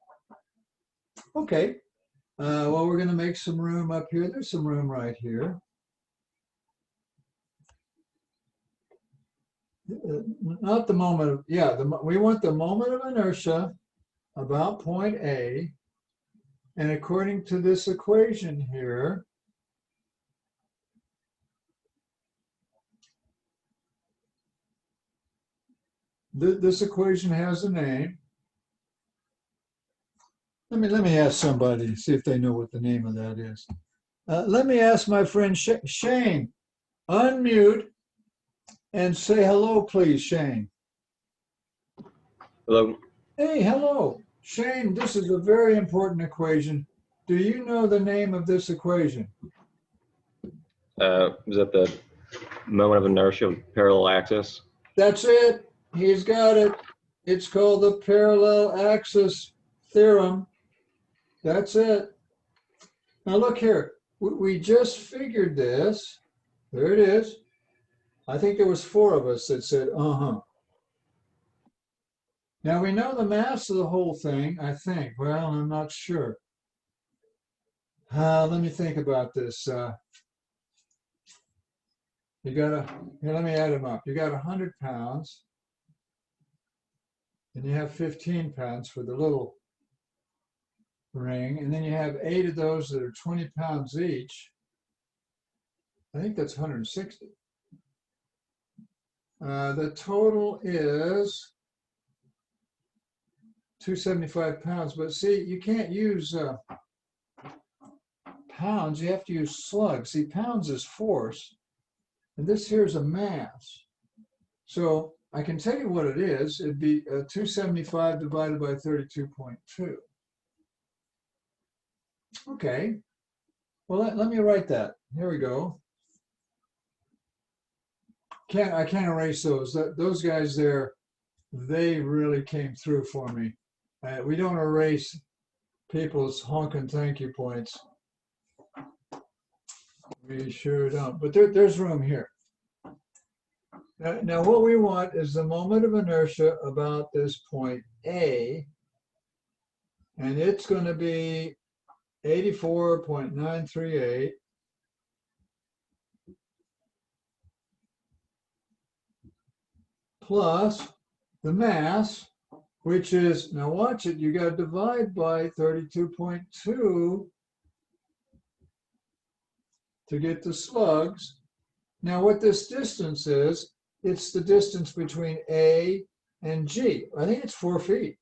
Okay. Well, we're going to make some room up here. There's some room right here. Not the moment of, yeah, we want the moment of inertia about point A. And according to this equation here, this equation has a name. Let me ask somebody, see if they know what the name of that is. Let me ask my friend Shane. Unmute and say hello, please, Shane. Hello. Hey, hello. Shane, this is a very important equation. Do you know the name of this equation? Is that the moment of inertia of parallel axis? That's it. He's got it. It's called the parallel axis theorem. That's it. Now look here. We just figured this. There it is. I think there was 4 of us that said, uh-huh. Now we know the mass of the whole thing, I think. Well, I'm not sure. Let me think about this. You got here, let me add them up. You got 100 pounds. And you have 15 pounds for the little ring. And then you have 8 of those that are 20 pounds each. I think that's 160. The total is 275 pounds. But see, you can't use pounds. You have to use slugs. See, pounds is force. And this here is a mass. So I can tell you what it is. It'd be 275 divided by 32.2. Okay. Well, let me write that. Here we go. I can't erase those. Those guys there, they really came through for me. We don't erase people's honking thank you points. We sure don't. But there's room here. Now, what we want is the moment of inertia about this point A, and it's going to be 84.938 plus the mass, which is, now watch it, you got to divide by 32.2 to get the slugs. Now what this distance is, it's the distance between A and G. I think it's 4 feet.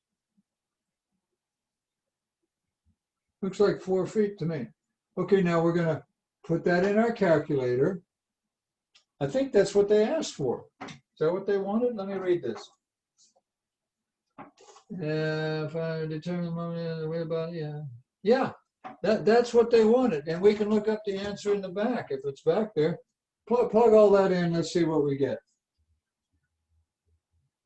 Looks like 4 feet to me. Okay, now we're going to put that in our calculator. I think that's what they asked for. Is that what they wanted? Let me read this. If I determine the moment, the way about, yeah, that's what they wanted. And we can look up the answer in the back if it's back there. Plug all that in. Let's see what we get.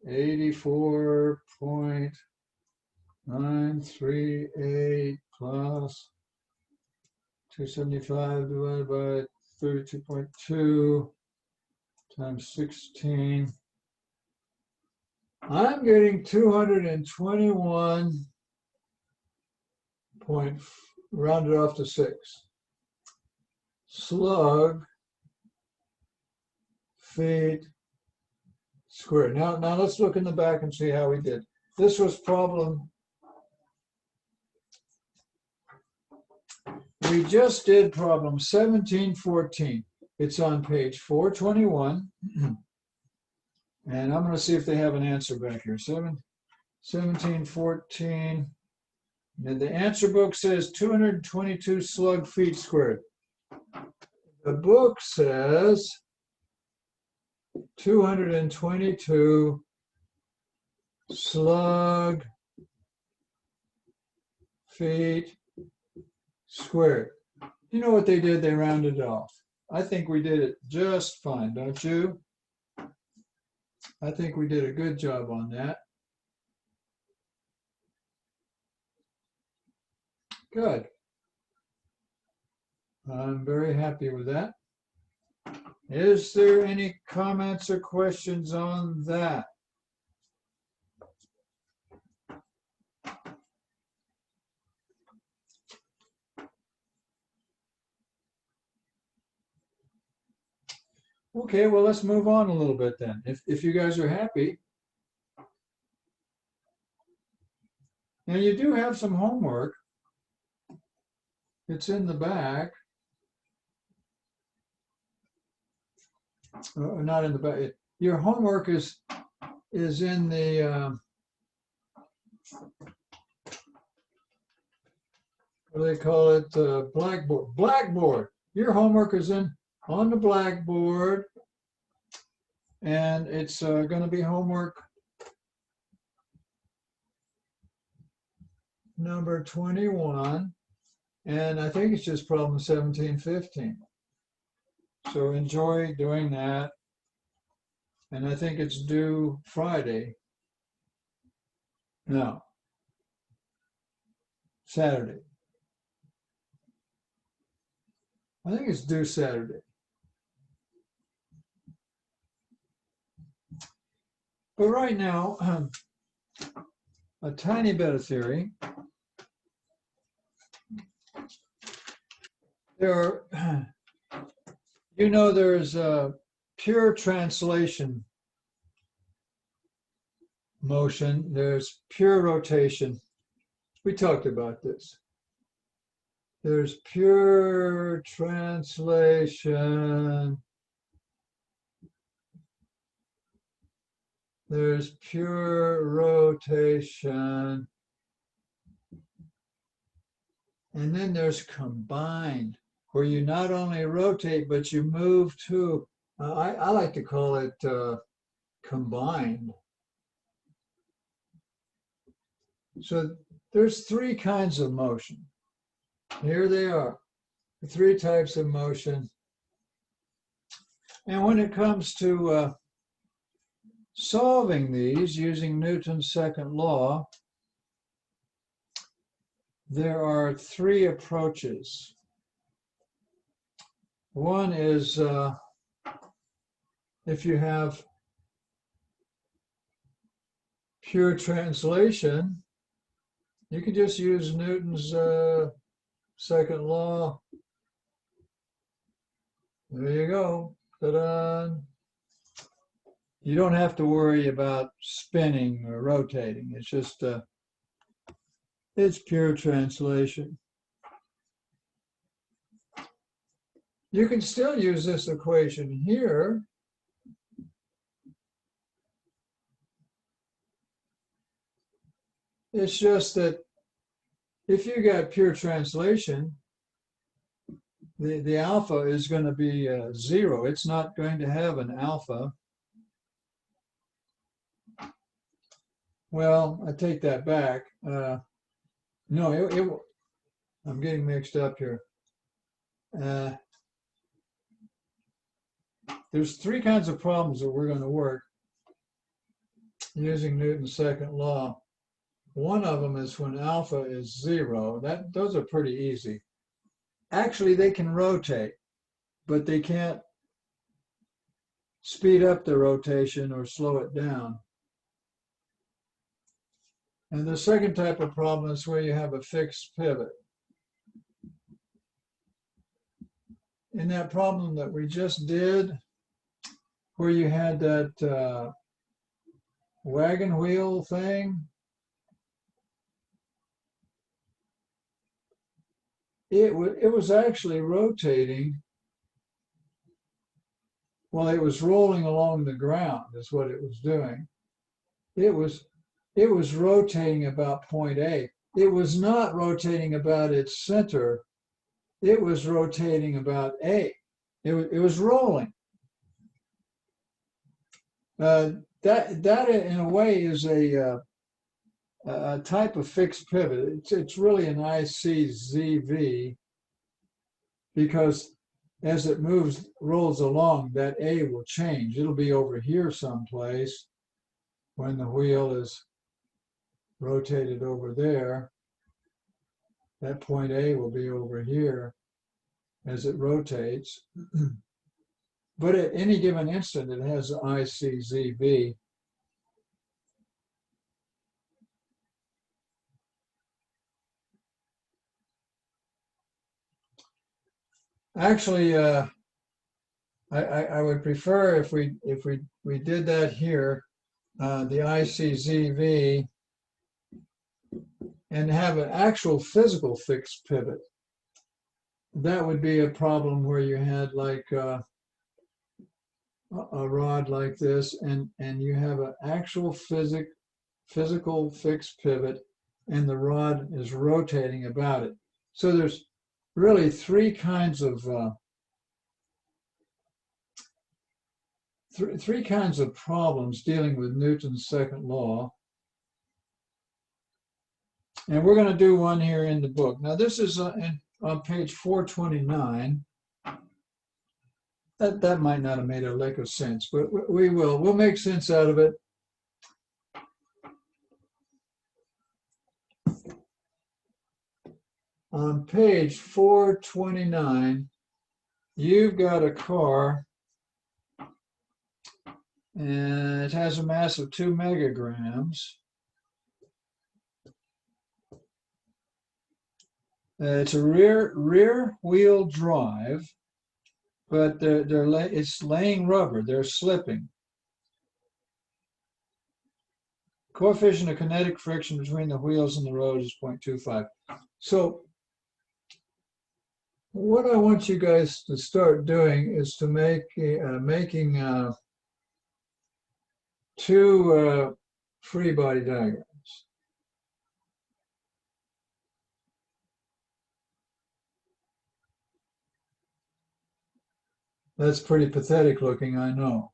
84.938 plus 275 divided by 32.2 times 16. I'm getting 221 point, rounded off to 6. Slug feet squared. Now let's look in the back and see how we did. This was problem. We just did problem 1714. It's on page 421. And I'm going to see if they have an answer back here. 1714. And the answer book says 222 slug feet squared. The book says 222 slug feet squared. You know what they did? They rounded it off. I think we did it just fine, don't you? I think we did a good job on that. Good. I'm very happy with that. Is there any comments or questions on that? Okay, well, let's move on a little bit then. If you guys are happy. Now you do have some homework. It's in the back. Not in the back. Your homework is in the what do they call it? Blackboard. Blackboard. Your homework is on the blackboard, and it's going to be homework number 21, and I think it's just problem 1715. So enjoy doing that, and I think it's due Friday. No, Saturday. I think it's due Saturday. But right now, a tiny bit of theory. There are, you know, there's a pure translation motion. There's pure rotation. We talked about this. There's pure translation. There's pure rotation. And then there's combined, where you not only rotate, but you move to, I like to call it combined. So there's 3 kinds of motion. Here they are, the 3 types of motion. And when it comes to solving these using Newton's second law, there are 3 approaches. One is if you have pure translation, you can just use Newton's second law. There you go. Ta-da. You don't have to worry about spinning or rotating. It's just, it's pure translation. You can still use this equation here. It's just that if you got pure translation, the alpha is going to be 0. It's not going to have an alpha. Well, I take that back. No, I'm getting mixed up here. There's 3 kinds of problems that we're going to work using Newton's second law. One of them is when alpha is 0. Those are pretty easy. Actually, they can rotate, but they can't speed up the rotation or slow it down. And the second type of problem is where you have a fixed pivot. In that problem that we just did, where you had that wagon wheel thing, it was actually rotating. Well, it was rolling along the ground is what it was doing. It was rotating about point A. It was not rotating about its center. It was rotating about A. It was rolling. That in a way is a type of fixed pivot. It's really an ICZV, because as it rolls along, that A will change. It'll be over here someplace when the wheel is rotated over there. That point A will be over here as it rotates. But at any given instant, it has ICZV. Actually, I would prefer if we did that here, the ICZV, and have an actual physical fixed pivot. That would be a problem where you had like a rod like this, and you have an actual physical fixed pivot, and the rod is rotating about it. So there's really 3 kinds of three kinds of problems dealing with Newton's second law. And we're going to do one here in the book. Now this is on page 429. That might not have made a lick of sense, but we'll make sense out of it. On page 429, you've got a car, and it has a mass of 2 megagrams. It's a rear wheel drive, but it's laying rubber. They're slipping. Coefficient of kinetic friction between the wheels and the road is 0.25. So what I want you guys to start doing is to making 2 free body diagrams. That's pretty pathetic looking, I know.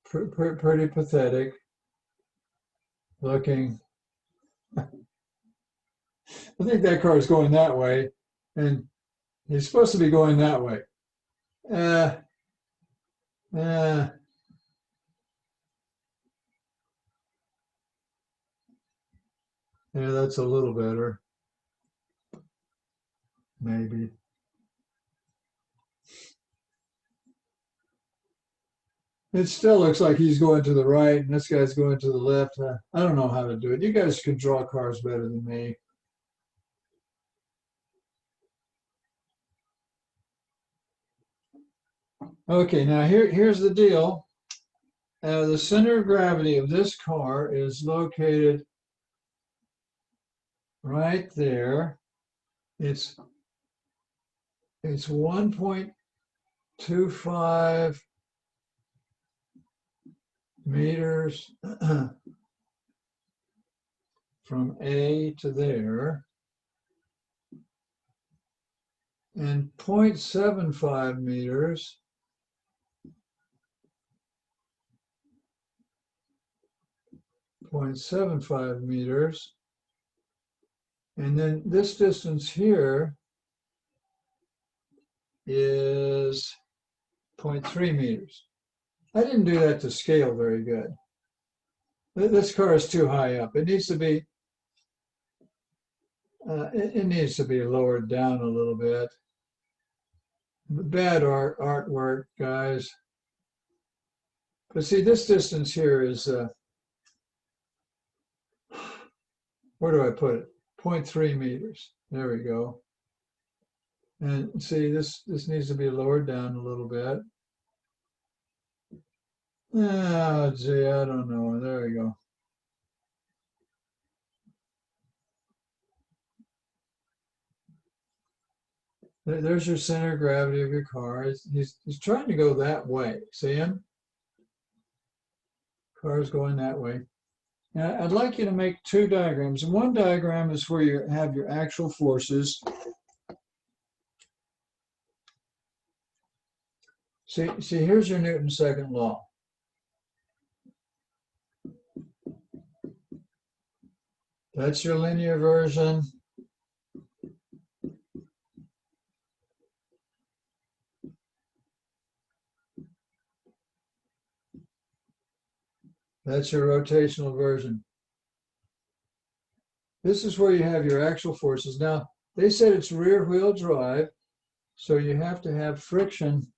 Pretty pathetic looking. I think that car is going that way, and he's supposed to be going that way. Yeah, that's a little better. Maybe. It still looks like he's going to the right and this guy's going to the left. I don't know how to do it. You guys can draw cars better than me. Okay, now here's the deal. The center of gravity of this car is located right there. It's 1.25 meters from A to there, and 0.75 meters and then this distance here is 0.3 meters. I didn't do that to scale very good. This car is too high up. It needs to be it needs to be lowered down a little bit. Bad artwork, guys. But see, this distance here is where do I put it? 0.3 meters. There we go. And see, this needs to be lowered down a little bit. Oh, gee, I don't know. There we go. There's your center of gravity of your car. He's trying to go that way. See him? Car's going that way. Now, I'd like you to make two diagrams. One diagram is where you have your actual forces. See, here's your Newton's second law. That's your linear version. That's your rotational version. This is where you have your actual forces. Now, they said it's rear wheel drive, so you have to have friction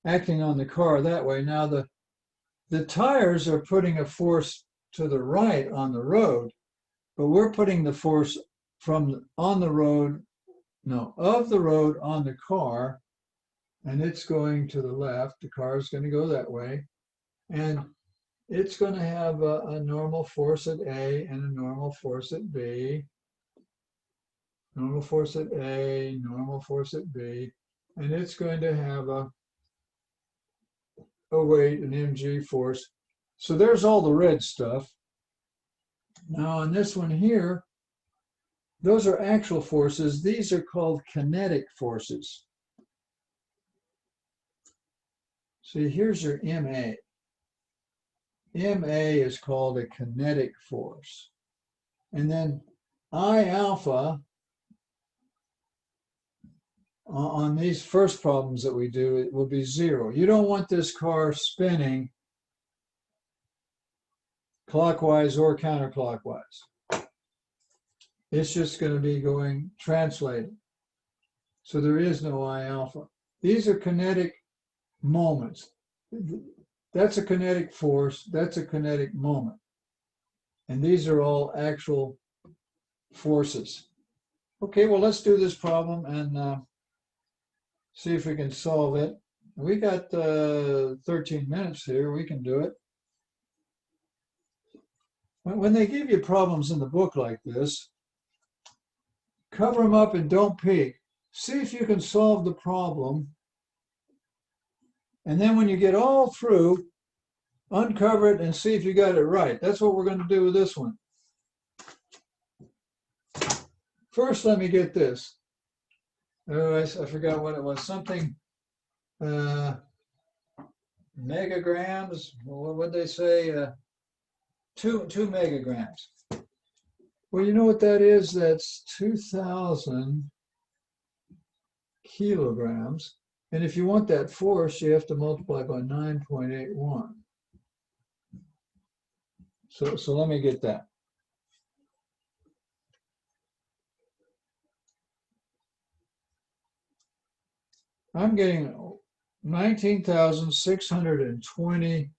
acting on the car that way. Now, the tires are putting a force to the right on the road, but we're putting the force from on the road, no, of the road on the car, and it's going to the left. The car is going to go that way. And it's going to have a normal force at A and a normal force at B. Normal force at A, normal force at B. And it's going to have a weight, an mg force. So there's all the red stuff. Now on this one here, those are actual forces. These are called kinetic forces. See, here's your MA. MA is called a kinetic force. And then I alpha, on these first problems that we do, it will be 0. You don't want this car spinning clockwise or counterclockwise. It's just going to be going translating. So there is no I alpha. These are kinetic moments. That's a kinetic force. That's a kinetic moment. And these are all actual forces. Okay, well, let's do this problem and see if we can solve it. We got 13 minutes here. We can do it. When they give you problems in the book like this, cover them up and don't peek. See if you can solve the problem. And then when you get all through, uncover it and see if you got it right. That's what we're going to do with this one. First, let me get this. Oh, I forgot what it was. Something megagrams. What would they say? 2 megagrams. Well, you know what that is? That's 2,000 kilograms. And if you want that force, you have to multiply by 9.81. So let me get that. I'm getting 19,620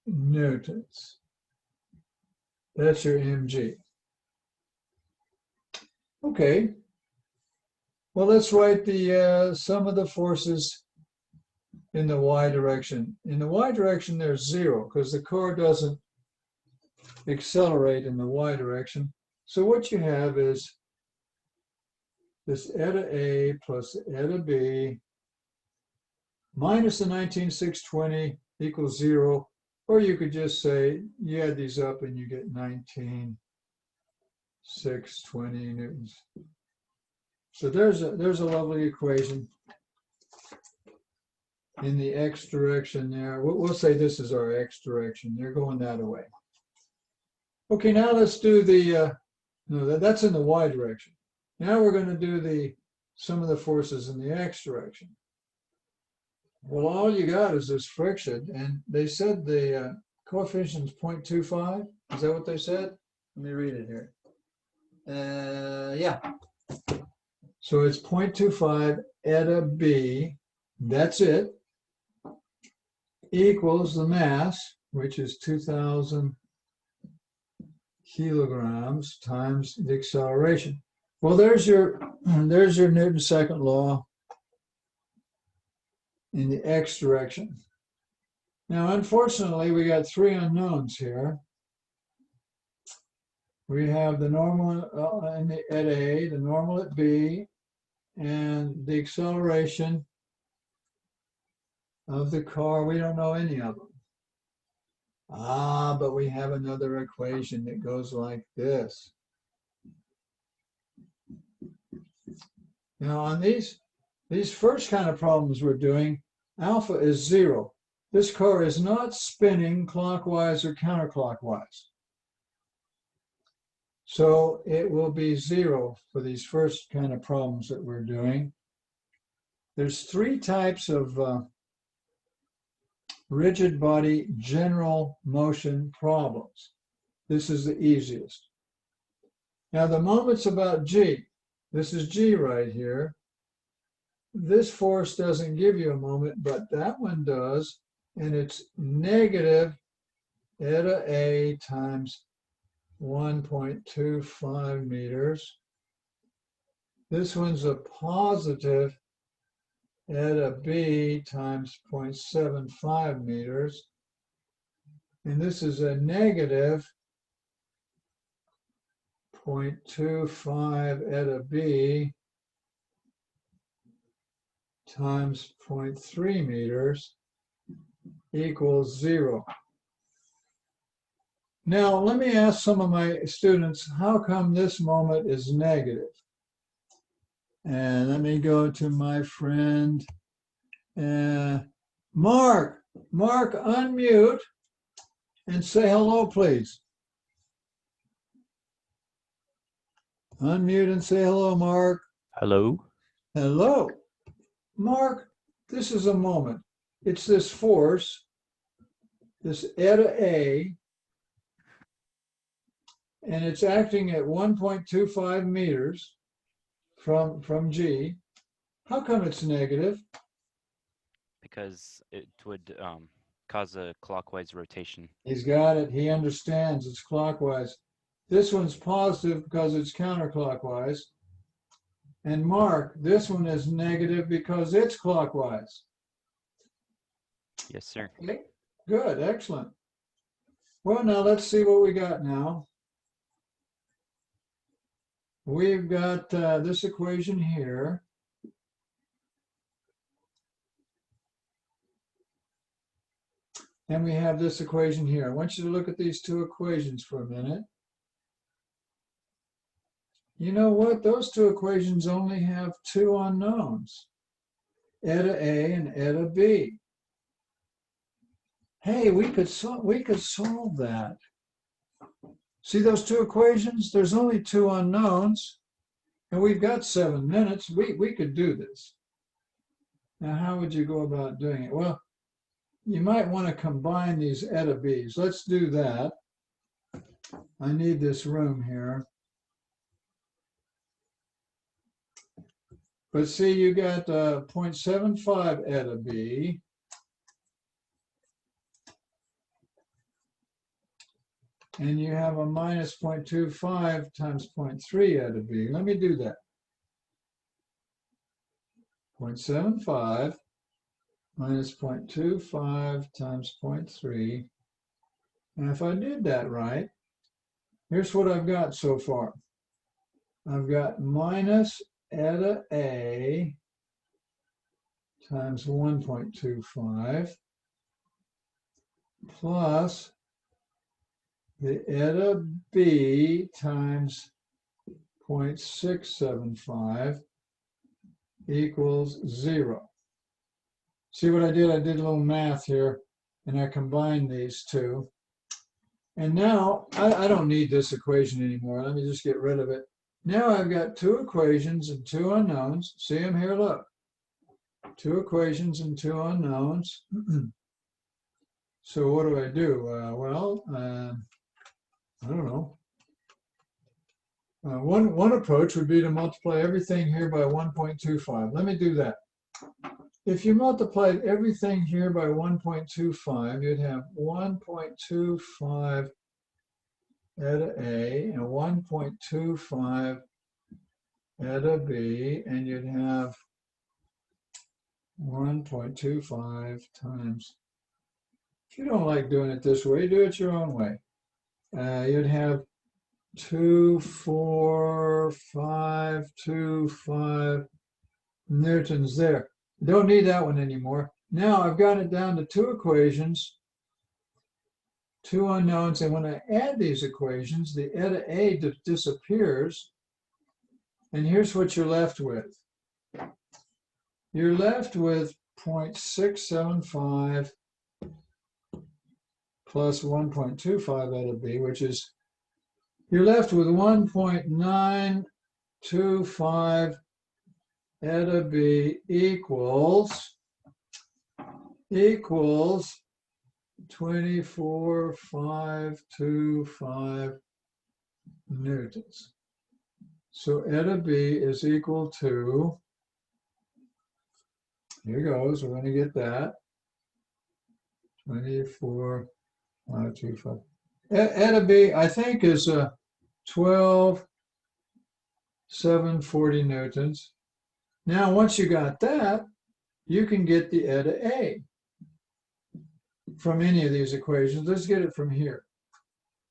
newtons. That's your mg. Okay. Well, let's write the sum of the forces in the y direction. In the y direction, there's 0 because the car doesn't accelerate in the y direction. So what you have is this eta A plus eta B minus the 19,620 equals 0. Or you could just say, you add these up and you get 19,620 newtons. So there's a lovely equation in the x direction there. We'll say this is our x direction. They're going that way. Okay, now let's do the, no, that's in the y direction. Now we're going to do the sum of the forces in the x direction. Well, all you got is this friction, and they said the coefficient is 0.25. Is that what they said? Let me read it here. Yeah. So it's 0.25 eta B, that's it, equals the mass, which is 2,000 kilograms times the acceleration. Well, there's your Newton's second law in the x direction. Now, unfortunately, we got 3 unknowns here. We have the normal at A, the normal at B, and the acceleration of the car. We don't know any of them. But we have another equation that goes like this. Now, on these first kind of problems we're doing, alpha is 0. This car is not spinning clockwise or counterclockwise. So it will be 0 for these first kind of problems that we're doing. There's 3 types of rigid body general motion problems. This is the easiest. Now the moment's about G. This is G right here. This force doesn't give you a moment, but that one does, and it's negative eta A times 1.25 meters. This one's a positive eta B times 0.75 meters. And this is a negative 0.25 eta B times 0.3 meters equals 0. Now, let me ask some of my students, how come this moment is negative? And let me go to my friend, Mark. Mark, unmute and say hello, please. Unmute and say hello, Mark. Hello. Hello. Mark, this is a moment. It's this force, this eta A, and it's acting at 1.25 meters from G. How come it's negative? Because it would cause a clockwise rotation. He's got it. He understands it's clockwise. This one's positive because it's counterclockwise. And Mark, this one is negative because it's clockwise. Yes, sir. Okay. Good, excellent. Well, now let's see what we got now. We've got this equation here. And we have this equation here. I want you to look at these 2 equations for a minute. You know what? Those 2 equations only have 2 unknowns, eta A and eta B. Hey, we could solve that. See those 2 equations? There's only 2 unknowns, and we've got 7 minutes. We could do this. Now, how would you go about doing it? Well, you might want to combine these eta B's. Let's do that. I need this room here. But see, you got 0.75 eta B. And you have a minus 0.25 times 0.3 eta B. Let me do that. 0.75 minus 0.25 times 0.3. And if I did that right, here's what I've got so far. I've got minus eta A times 1.25 plus the eta B times 0.675 equals 0. See what I did? I did a little math here, and I combined these two. And now, I don't need this equation anymore. Let me just get rid of it. Now I've got two equations and two unknowns. See them here, look. Two equations and two unknowns. So what do? I don't know. One approach would be to multiply everything here by 1.25. Let me do that. If you multiplied everything here by 1.25, you'd have 1.25 eta A and 1.25 eta B, and you'd have 1.25 times. If you don't like doing it this way, do it your own way. You'd have 245 newtons there. Don't need that one anymore. Now I've got it down to two equations, two unknowns, and when I add these equations, the eta A disappears, and here's what you're left with. You're left with 0.675 plus 1.25 eta B, which is, you're left with 1.925 eta B equals 24,525 newtons. So eta B is equal to, here goes, we're going to get that, 24,525. Eta B, I think, is 12,740 newtons. Now, once you got that, you can get the eta A from any of these equations. Let's get it from here.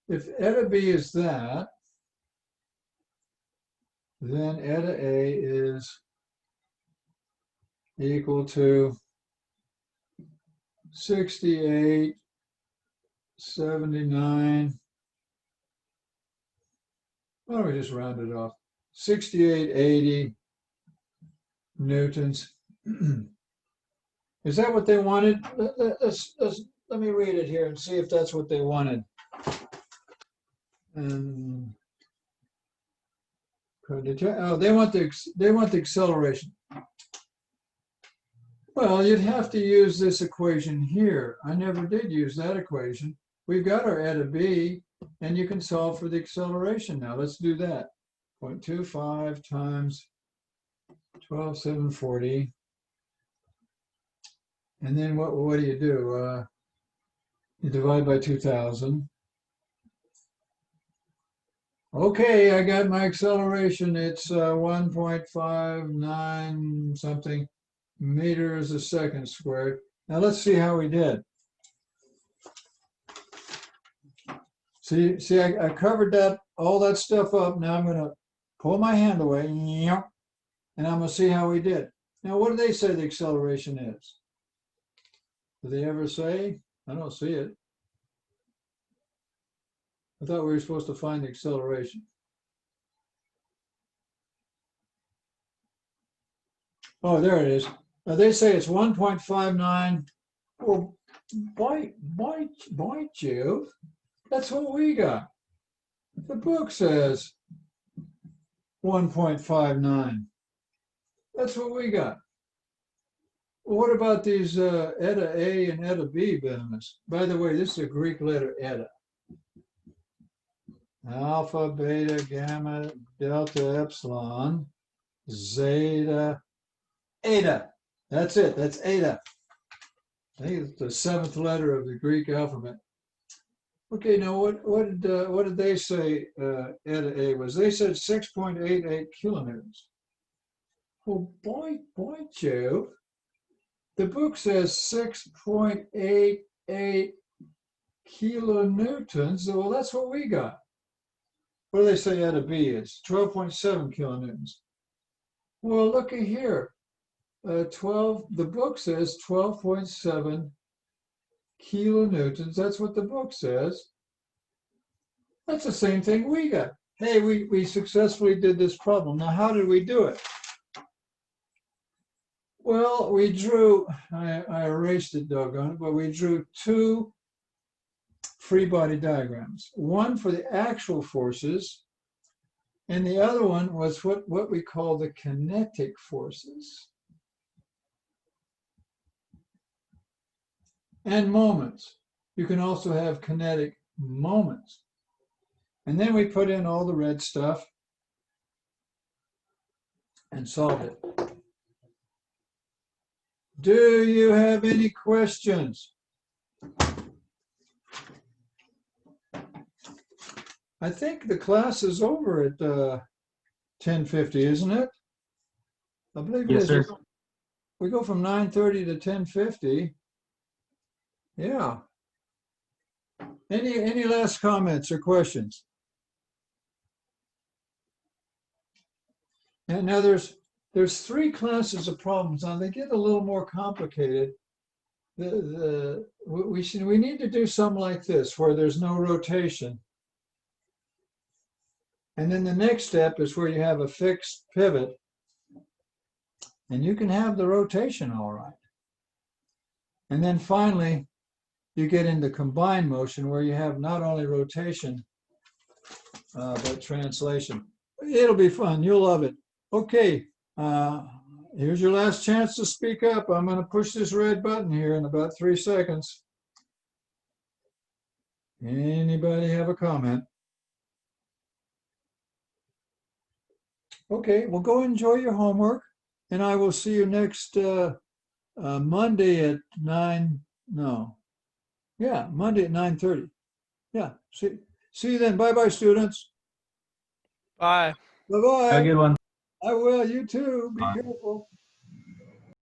If eta B is that, then eta A is equal to 6879. Why don't we just round it off? 6880 newtons. Is that what they wanted? Let me read it here and see if that's what they wanted. And oh, they want the acceleration. Well, you'd have to use this equation here. I never did use that equation. We've got our eta B, and you can solve for the acceleration now. Let's do that. 0.25 times 12,740. And then what do? You divide by 2,000. Okay, I got my acceleration. It's 1.59 something meters a second squared. Now let's see how we did. See, I covered all that stuff up. Now I'm going to pull my hand away, and I'm going to see how we did. Now, what do they say the acceleration is? Do they ever say? I don't see it. I thought we were supposed to find the acceleration. Oh, there it is. They say it's 1.59. Well, by Jove, that's what we got. The book says 1.59. That's what we got. Well, what about these eta A and eta B benefits? By the way, this is a Greek letter eta. Alpha, beta, gamma, delta, epsilon, zeta, eta. That's it. That's eta. I think it's the 7th letter of the Greek alphabet. Okay, now what did they say eta A was? They said 6.88 kilonewtons. Well, boy, Joe, the book says 6.88 kilonewtons. Well, that's what we got. What do they say out of B? It's 12.7 kilonewtons. Well, look at here. The book says 12.7 kilonewtons. That's what the book says. That's the same thing we got. Hey, we successfully did this problem. Now, how did we do it? Well, we drew, I erased it, doggone it, but we drew two free body diagrams. One for the actual forces, and the other one was what we call the kinetic forces. And moments. You can also have kinetic moments. And then we put in all the red stuff and solved it. Do you have any questions? I think the class is over at 10:50, isn't it? I believe it Yes, is. sir. We go from 9:30 to 10:50. Yeah. Any last comments or questions? And now there's three classes of problems. Now they get a little more complicated. We need to do something like this where there's no rotation. And then the next step is where you have a fixed pivot. And you can have the rotation all right. And then finally, you get into combined motion where you have not only rotation, but translation. It'll be fun. You'll love it. Okay, here's your last chance to speak up. I'm going to push this red button here in about 3 seconds. Anybody have a comment? Okay, well, go enjoy your homework, and I will see you next Monday at 9. No. Yeah, Monday at 9:30. Yeah, see you then. Bye-bye, students. Bye. Bye-bye. Have a good one. I will. You too. Be Bye. careful.